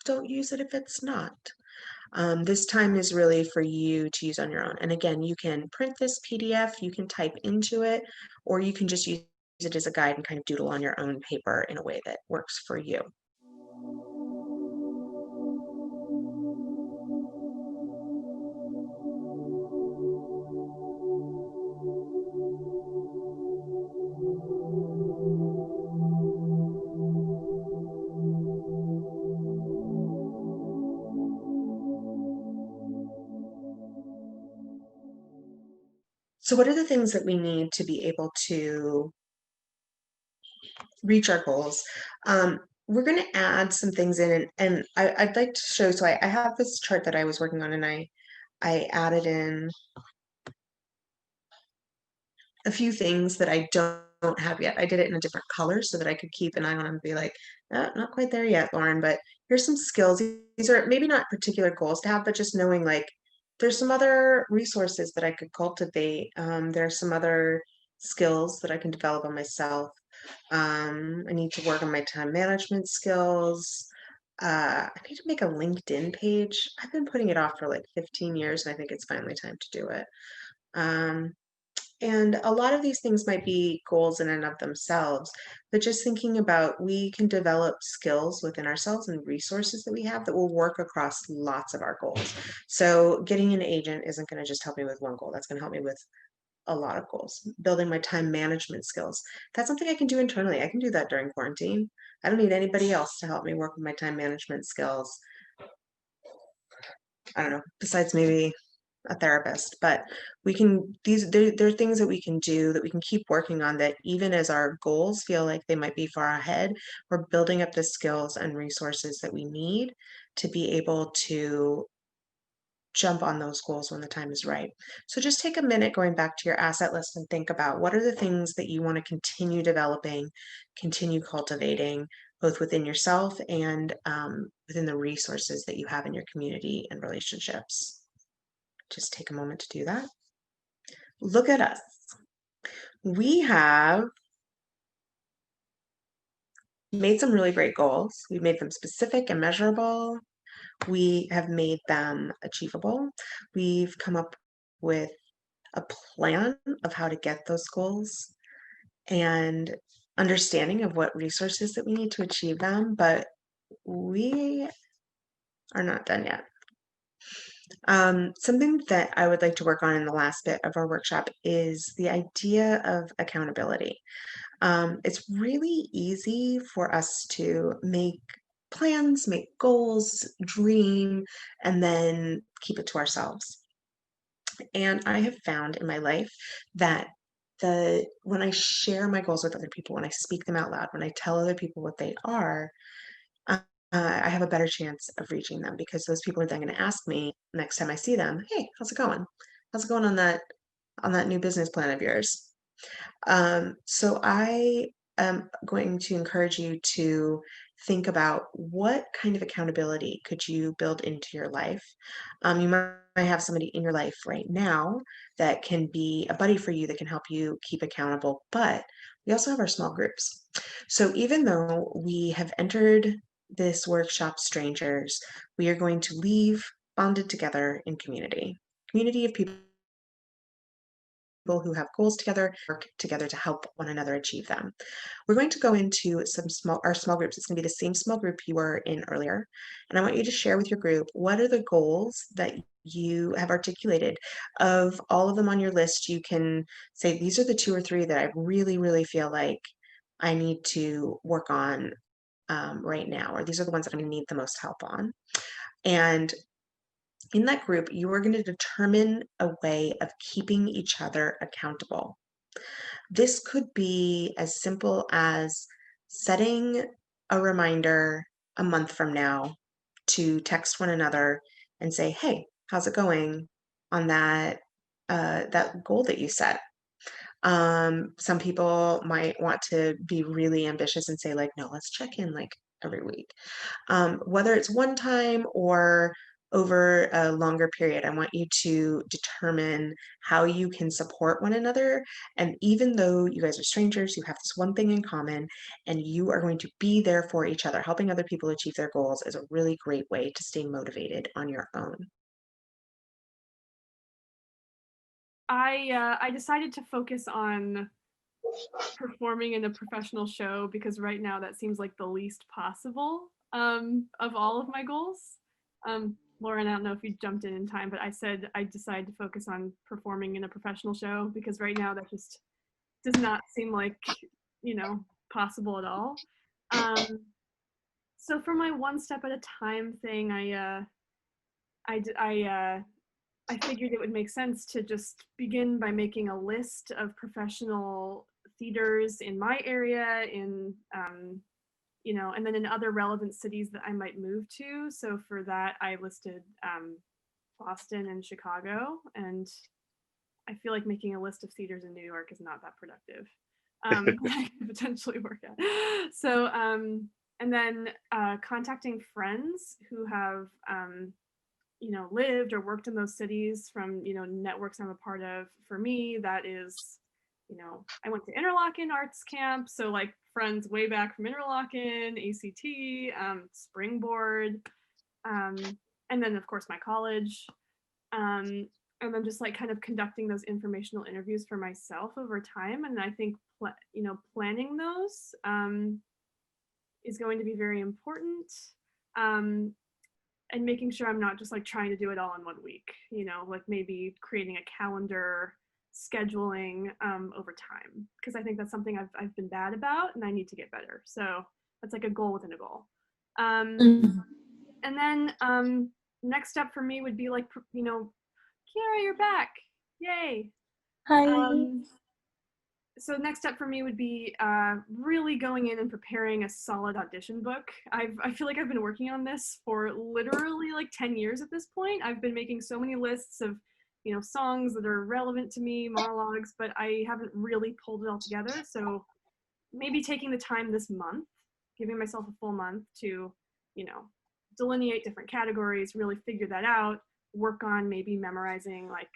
Don't use it if it's not. This time is really for you to use on your own. And again, you can print this PDF, you can type into it, or you can just use it as a guide and kind of doodle on your own paper in a way that works for you. So what are the things that we need to be able to reach our goals? We're going to add some things in, and I'd like to show, so I have this chart that I was working on, and I added in a few things that I don't have yet. I did it in a different color so that I could keep an eye on them and be like, oh, not quite there yet, Lauren, but here's some skills. These are maybe not particular goals to have, but just knowing like there's some other resources that I could cultivate. There are some other skills that I can develop on myself. I need to work on my time management skills. I need to make a LinkedIn page. I've been putting it off for like 15 years, and I think it's finally time to do it. And a lot of these things might be goals in and of themselves, but just thinking about we can develop skills within ourselves and resources that we have that will work across lots of our goals. So getting an agent isn't going to just help me with one goal. That's going to help me with a lot of goals. Building my time management skills. That's something I can do internally. I can do that during quarantine. I don't need anybody else to help me work with my time management skills. I don't know, besides maybe a therapist, but we can, there are things that we can do that we can keep working on, that even as our goals feel like they might be far ahead, we're building up the skills and resources that we need to be able to jump on those goals when the time is right. So just take a minute going back to your asset list and think about what are the things that you want to continue developing, continue cultivating, both within yourself and within the resources that you have in your community and relationships. Just take a moment to do that. Look at us. We have made some really great goals. We've made them specific and measurable. We have made them achievable. We've come up with a plan of how to get those goals and understanding of what resources that we need to achieve them, but we are not done yet. Something that I would like to work on in the last bit of our workshop is the idea of accountability. It's really easy for us to make plans, make goals, dream, and then keep it to ourselves. And I have found in my life that when I share my goals with other people, when I speak them out loud, when I tell other people what they are, I have a better chance of reaching them, because those people are then going to ask me next time I see them, hey, how's it going? How's it going on that new business plan of yours? So I am going to encourage you to think about what kind of accountability could you build into your life. You might have somebody in your life right now that can be a buddy for you, that can help you keep accountable, but we also have our small groups. So even though we have entered this workshop strangers, we are going to leave bonded together in community of people people who have goals together, work together to help one another achieve them. We're going to go into our small groups. It's going to be the same small group you were in earlier. And I want you to share with your group, what are the goals that you have articulated? Of all of them on your list, you can say, these are the 2 or 3 that I really, really feel like I need to work on right now, or these are the ones that I'm going to need the most help on. And in that group, you are going to determine a way of keeping each other accountable. This could be as simple as setting a reminder a month from now to text one another and say, hey, how's it going on that goal that you set? Some people might want to be really ambitious and say, like, no, let's check in like every week. Whether it's one time or over a longer period, I want you to determine how you can support one another. And even though you guys are strangers, you have this one thing in common, and you are going to be there for each other. Helping other people achieve their goals is a really great way to stay motivated on your own. I decided to focus on performing in a professional show because right now that seems like the least possible of all of my goals. Lauren, I don't know if you jumped in time, but I said I decided to focus on performing in a professional show because right now that just does not seem like, possible at all. So for my one step at a time thing, I figured it would make sense to just begin by making a list of professional theaters in my area, and then in other relevant cities that I might move to. So for that, I listed Boston and Chicago, and I feel like making a list of theaters in New York is not that productive. I could potentially work out. So, and then contacting friends who have lived or worked in those cities from, networks I'm a part of. For me, that is, I went to Interlochen Arts Camp. So like friends way back from Interlochen, ACT, Springboard, and then of course my college. And then just like kind of conducting those informational interviews for myself over time. And I think, planning those is going to be very important. And making sure I'm not just like trying to do it all in 1 week, like maybe creating a calendar, scheduling over time, because I think that's something I've been bad about and I need to get better. So that's like a goal within a goal. And then next step for me would be like, Kiara, you're back. Yay. Hi. So next step for me would be really going in and preparing a solid audition book. I feel like I've been working on this for literally like 10 years at this point. I've been making so many lists of, songs that are relevant to me, monologues, but I haven't really pulled it all together. So maybe taking the time this month, giving myself a full month to, delineate different categories, really figure that out, work on maybe memorizing like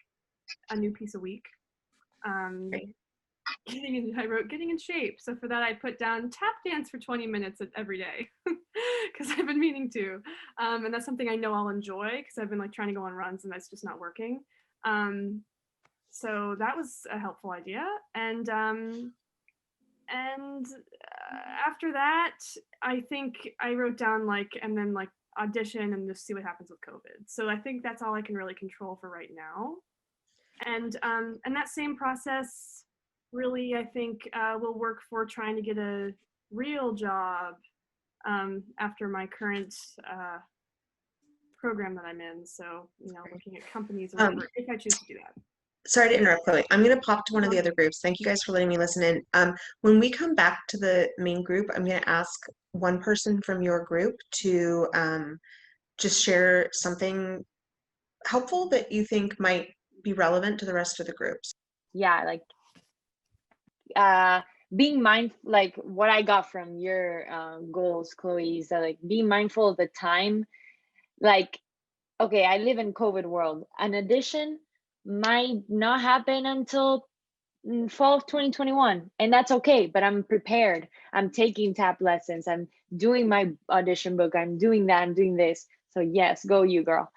a new piece a week. I wrote getting in shape. So for that, I put down tap dance for 20 minutes every day because I've been meaning to. And that's something I know I'll enjoy because I've been like trying to go on runs and that's just not working. So that was a helpful idea. And after that, I think I wrote down and then audition and just see what happens with COVID. So I think that's all I can really control for right now. And that same process really, I think, will work for trying to get a real job after my current program that I'm in. So, looking at companies or whatever, if I choose to do that. Sorry to interrupt, Chloe. I'm going to pop to one of the other groups. Thank you guys for letting me listen in. When we come back to the main group, I'm going to ask one person from your group to just share something helpful that you think might be relevant to the rest of the groups. Yeah, like being mindful, like what I got from your goals, Chloe, is that like being mindful of the time. Like, okay, I live in COVID world. An audition might not happen until fall of 2021, and that's okay, but I'm prepared. I'm taking tap lessons. I'm doing my audition book. I'm doing that. I'm doing this. So yes, go you, girl.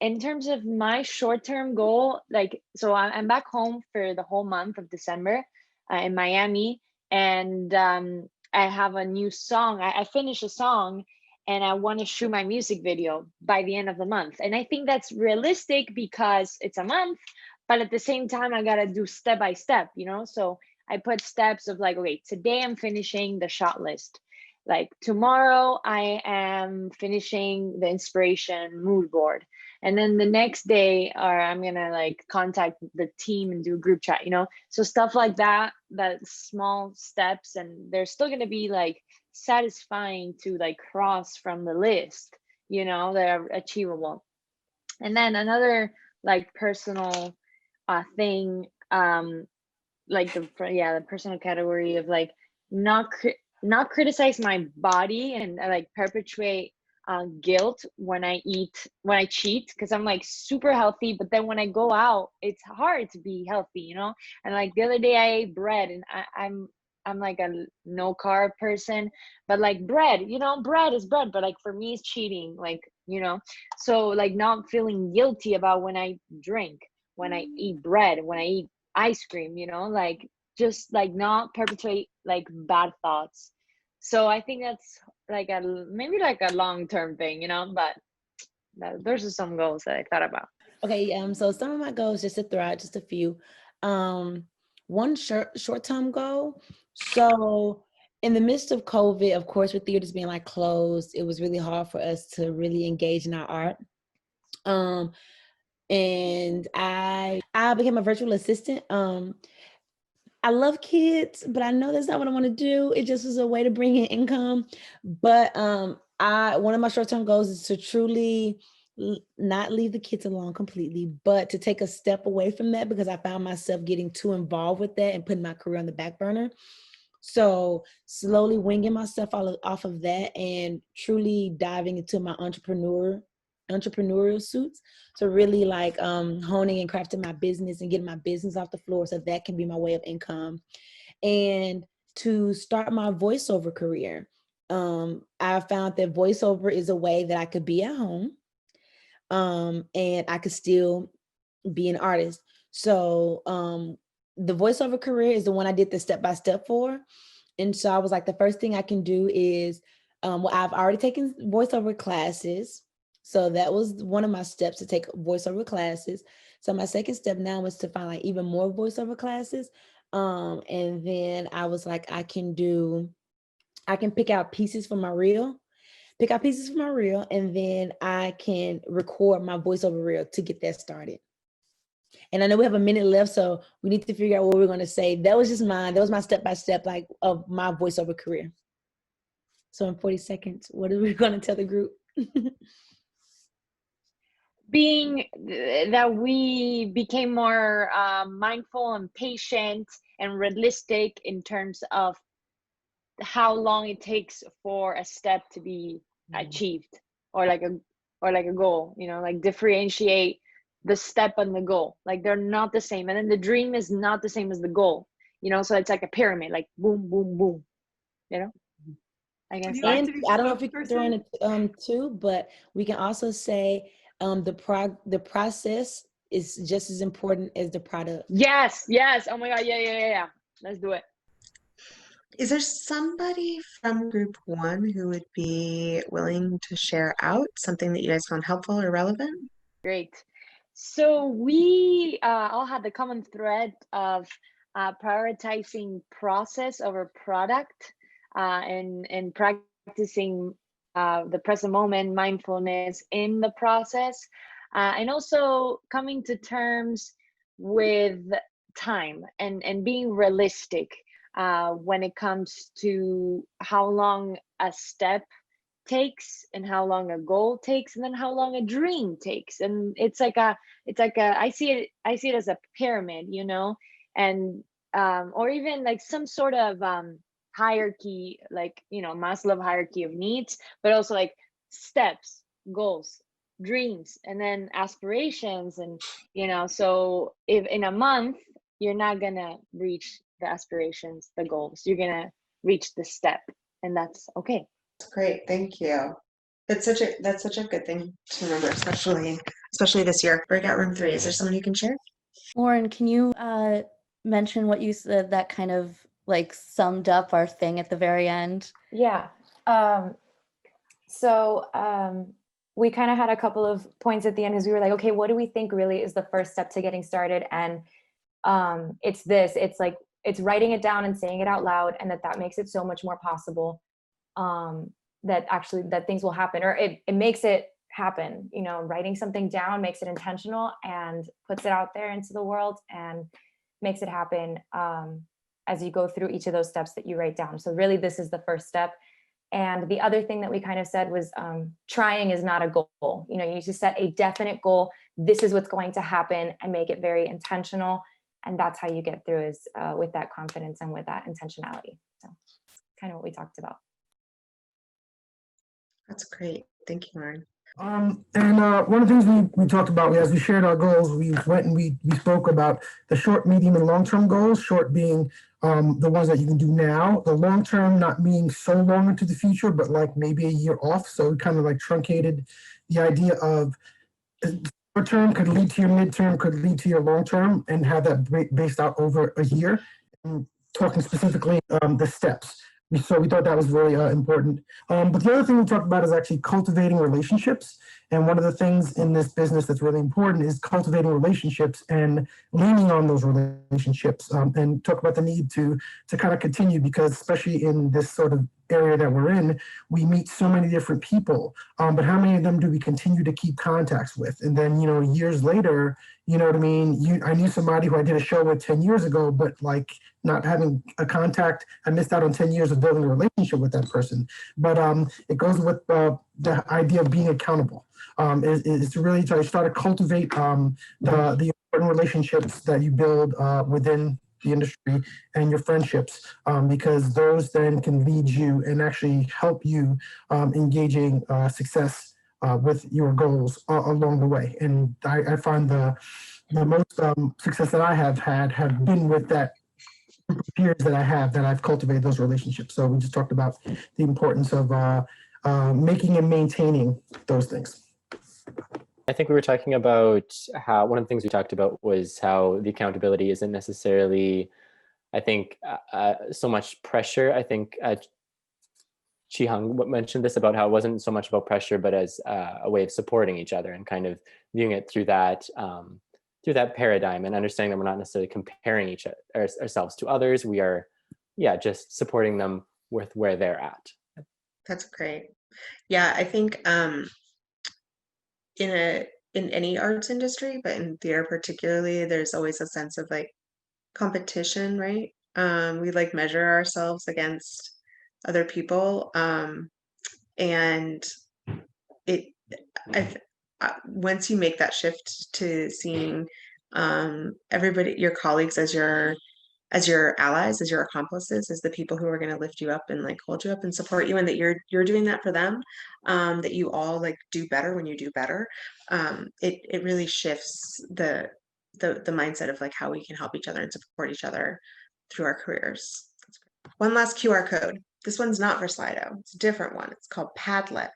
in terms of my short-term goal, like, so I'm back home for the whole month of December in Miami, and I have a new song. I finished a song, and I want to shoot my music video by the end of the month. And I think that's realistic because it's a month, but at the same time, I gotta do step by step, you know? So I put steps of like, okay, today I'm finishing the shot list. Like tomorrow, I am finishing the inspiration mood board. And then the next day, or I'm gonna like contact the team and do a group chat, you know? So stuff like that, that small steps, and they're still gonna be like satisfying to like cross from the list, you know, they're achievable. And then another like personal thing, like the personal category of like not criticize my body and like perpetuate guilt when I cheat, because I'm like super healthy, but then when I go out it's hard to be healthy, you know. And like the other day I ate bread, and I'm like a no carb person, but like bread, you know, bread is bread, but like for me it's cheating, like, you know. So like not feeling guilty about when I drink, when I eat bread, when I eat ice cream, you know, like just like not perpetuate like bad thoughts. So I think that's like maybe like a long-term thing, you know, but those are some goals that I thought about. Okay, so some of my goals, just to throw out just a few. One short-term goal. So in the midst of COVID, of course, with theaters being like closed, it was really hard for us to really engage in our art. And I became a virtual assistant. I love kids, but I know that's not what I want to do. It just was a way to bring in income. But one of my short-term goals is to truly not leave the kids alone completely, but to take a step away from that, because I found myself getting too involved with that and putting my career on the back burner. So slowly winging myself off of that and truly diving into my entrepreneurial suits. So really like honing and crafting my business and getting my business off the floor, so that can be my way of income. And to start my voiceover career. I found that voiceover is a way that I could be at home and I could still be an artist. So the voiceover career is the one I did the step-by-step for. And so I was like, the first thing I can do is, well, I've already taken voiceover classes. So that was one of my steps, to take voiceover classes. So my second step now was to find like even more voiceover classes. And then I was like, I can pick out pieces for my reel, and then I can record my voiceover reel to get that started. And I know we have a minute left, so we need to figure out what we're going to say. That was my step-by-step, like, of my voiceover career. So in 40 seconds, what are we going to tell the group? Being that we became more mindful and patient and realistic in terms of how long it takes for a step to be achieved, or like a goal, you know, like differentiate the step and the goal. Like they're not the same, and then the dream is not the same as the goal, you know. So it's like a pyramid, like boom boom boom, you know. I guess And I don't know if you can throw in too, but we can also say the process is just as important as the product. Yes. Oh my god, yeah, let's do it. Is there somebody from group one who would be willing to share out something that you guys found helpful or relevant? Great. So we all had the common thread of prioritizing process over product, and practicing the present moment, mindfulness in the process, and also coming to terms with time and being realistic when it comes to how long a step takes and how long a goal takes, and then how long a dream takes. And it's like a I see it as a pyramid, you know. And or even like some sort of hierarchy, like, you know, Maslow hierarchy of needs, but also like steps, goals, dreams, and then aspirations. And, you know, so if in a month you're not gonna reach the aspirations, the goals, you're gonna reach the step, and that's okay. Great, thank you. That's such a good thing to remember, especially this year. Breakout room 3. Is there someone who can share? Lauren, can you mention what you said that kind of like summed up our thing at the very end? Yeah. So we kind of had a couple of points at the end because we were like, okay, what do we think really is the first step to getting started? And it's this, it's like, it's writing it down and saying it out loud, and that makes it so much more possible that things will happen, or it makes it happen. You know, writing something down makes it intentional and puts it out there into the world and makes it happen as you go through each of those steps that you write down. So really this is the first step. And the other thing that we kind of said was trying is not a goal. You know, you need to set a definite goal. This is what's going to happen, and make it very intentional. And that's how you get through, is with that confidence and with that intentionality. So kind of what we talked about. That's great. Thank you, Lauren. And one of the things we talked about as we shared our goals, we went and we spoke about the short, medium, and long-term goals. Short being the ones that you can do now. The long-term not being so long into the future, but like maybe a year off. So we kind of like truncated the idea of short term could lead to your midterm, could lead to your long-term, and have that based out over a year. And talking specifically the steps. So we thought that was really important. But the other thing we talked about is actually cultivating relationships. And one of the things in this business that's really important is cultivating relationships and leaning on those relationships, and talk about the need to kind of continue, because especially in this sort of area that we're in, we meet so many different people, but how many of them do we continue to keep contacts with? And then, you know, years later, you know what I mean? I knew somebody who I did a show with 10 years ago, but like not having a contact, I missed out on 10 years of building a relationship with that person. But it goes with the idea of being accountable. Is to really try to cultivate the important relationships that you build within the industry and your friendships, because those then can lead you and actually help you engaging success with your goals along the way. And I find the most success that I have had have been with that peers that I've cultivated those relationships. So we just talked about the importance of making and maintaining those things. I think we were talking about how one of the things we talked about was how the accountability isn't necessarily, I think, so much pressure. I think Chi-Hung mentioned this about how it wasn't so much about pressure, but as a way of supporting each other and kind of viewing it through that paradigm, and understanding that we're not necessarily comparing ourselves to others. We are, just supporting them with where they're at. That's great. Yeah, I think in any arts industry, but in theater particularly, there's always a sense of like competition, right? We like measure ourselves against other people, and once you make that shift to seeing everybody, your colleagues, as your allies, as your accomplices, as the people who are going to lift you up and like hold you up and support you, and that you're doing that for them, that you all like do better when you do better. It really shifts the mindset of like how we can help each other and support each other through our careers. One last QR code. This one's not for Slido. It's a different one. It's called Padlet.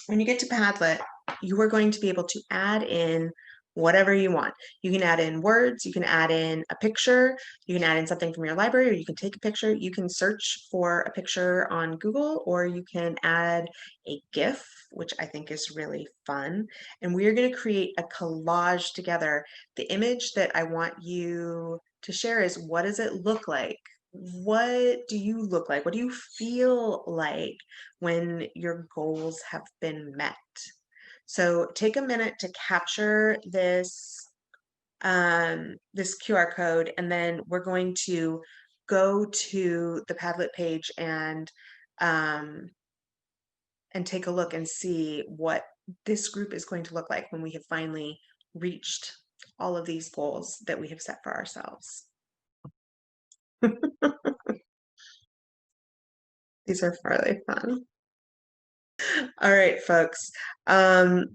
When you get to Padlet, you are going to be able to add in whatever you want. You can add in words, you can add in a picture, you can add in something from your library, or you can take a picture. You can search for a picture on Google, or you can add a GIF, which I think is really fun. And we're going to create a collage together. The image that I want you to share is, what does it look like? What do you look like? What do you feel like when your goals have been met? So take a minute to capture this QR code, and then we're going to go to the Padlet page and take a look and see what this group is going to look like when we have finally reached all of these goals that we have set for ourselves. These are fairly fun. All right, folks. And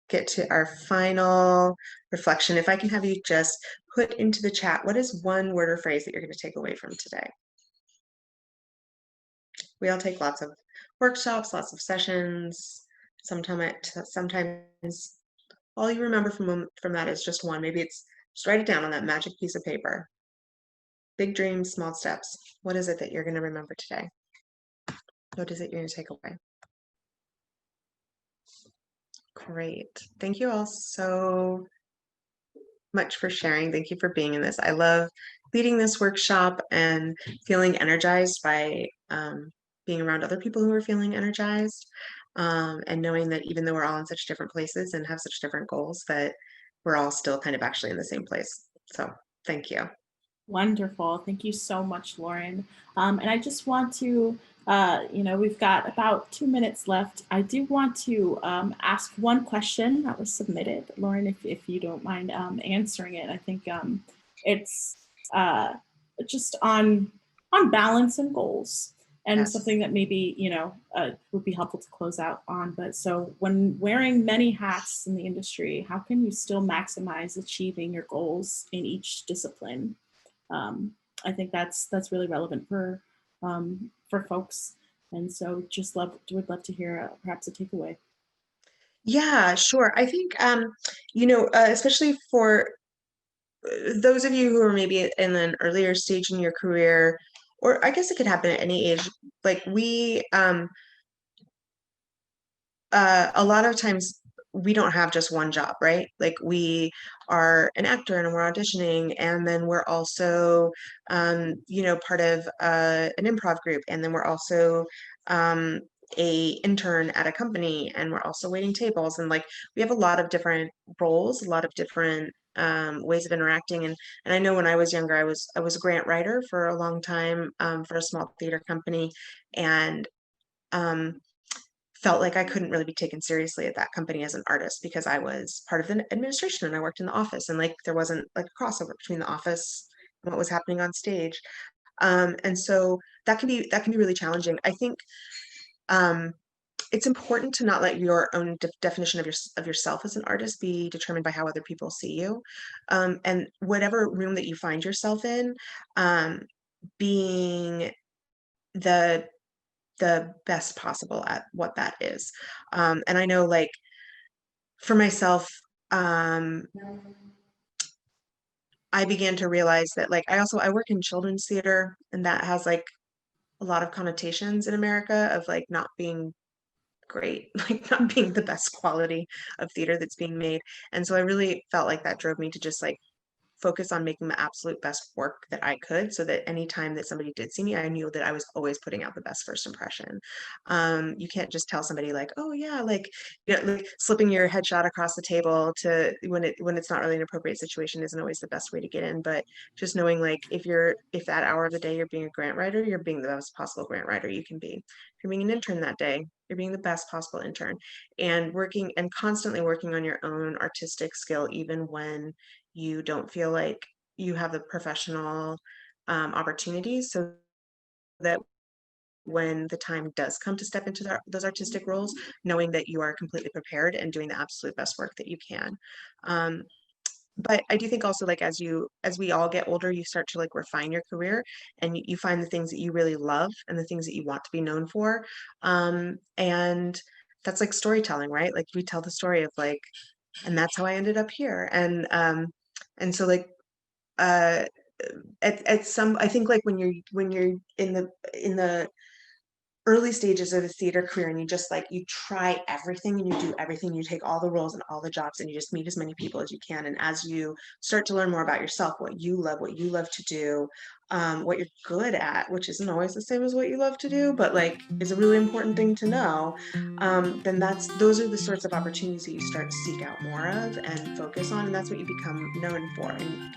get to our final reflection. If I can have you just put into the chat, what is one word or phrase that you're going to take away from today? We all take lots of workshops, lots of sessions. Sometimes all you remember from that is just one. Maybe it's just write it down on that magic piece of paper. Big dreams, small steps. What is it that you're going to remember today? What is it you're going to take away? Great. Thank you all so much for sharing. Thank you for being in this. I love leading this workshop and feeling energized by being around other people who are feeling energized, and knowing that even though we're all in such different places and have such different goals, that we're all still kind of actually in the same place. So thank you. Wonderful. Thank you so much, Lauren. And I just want to, we've got about 2 minutes left. I do want to ask one question that was submitted. Lauren, if you don't mind answering it. I think it's just on balance and goals, and Yes. something that maybe, would be helpful to close out on. But so when wearing many hats in the industry, how can you still maximize achieving your goals in each discipline? I think that's really relevant for folks, and so would love to hear perhaps a takeaway. Yeah, sure. I think especially for those of you who are maybe in an earlier stage in your career, or I guess it could happen at any age. Like we, a lot of times we don't have just one job, right? Like we are an actor and we're auditioning, and then we're also, part of an improv group, and then we're also a intern at a company, and we're also waiting tables, and like we have a lot of different roles, a lot of different ways of interacting. And I know when I was younger, I was a grant writer for a long time for a small theater company, and felt like I couldn't really be taken seriously at that company as an artist because I was part of the administration and I worked in the office, and like there wasn't like a crossover between the office and what was happening on stage. And so that can be really challenging. I think it's important to not let your own definition of yourself as an artist be determined by how other people see you. And whatever room that you find yourself in, being the best possible at what that is. And I know, like, for myself, I began to realize that, like, I work in children's theater, and that has like a lot of connotations in America of like not being great, like not being the best quality of theater that's being made. And so I really felt like that drove me to just like focus on making the absolute best work that I could, so that anytime that somebody did see me, I knew that I was always putting out the best first impression. You can't just tell somebody like, oh yeah, like, like slipping your headshot across the table to when it's not really an appropriate situation isn't always the best way to get in. But just knowing, like, if that hour of the day you're being a grant writer, you're being the best possible grant writer you can be. If you're being an intern that day, you're being the best possible intern, and constantly working on your own artistic skill, even when you don't feel like you have the professional opportunities, so that when the time does come to step into those artistic roles, knowing that you are completely prepared and doing the absolute best work that you can. But I do think also, like, as we all get older, you start to like refine your career, and you find the things that you really love and the things that you want to be known for. And that's like storytelling, right? Like we tell the story of like, and that's how I ended up here. And so like at some, I think, like when you're in the early stages of a theater career, and you try everything and you do everything, you take all the roles and all the jobs, and you just meet as many people as you can. And as you start to learn more about yourself, what you love to do, what you're good at, which isn't always the same as what you love to do, but like is a really important thing to know, then those are the sorts of opportunities that you start to seek out more of and focus on, and that's what you become known for and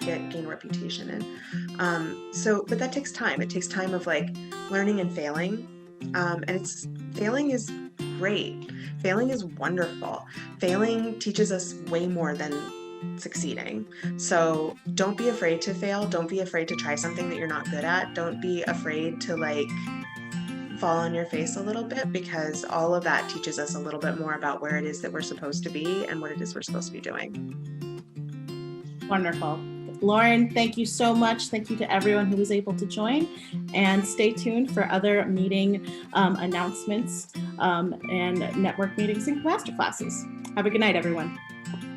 gain a reputation in. But that takes time. It takes time of like learning and failing. And failing is great. Failing is wonderful. Failing teaches us way more than succeeding. So don't be afraid to fail. Don't be afraid to try something that you're not good at. Don't be afraid to like fall on your face a little bit, because all of that teaches us a little bit more about where it is that we're supposed to be and what it is we're supposed to be doing. Wonderful. Lauren, thank you so much. Thank you to everyone who was able to join, and stay tuned for other meeting announcements and network meetings and masterclasses. Have a good night, everyone.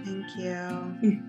Thank you.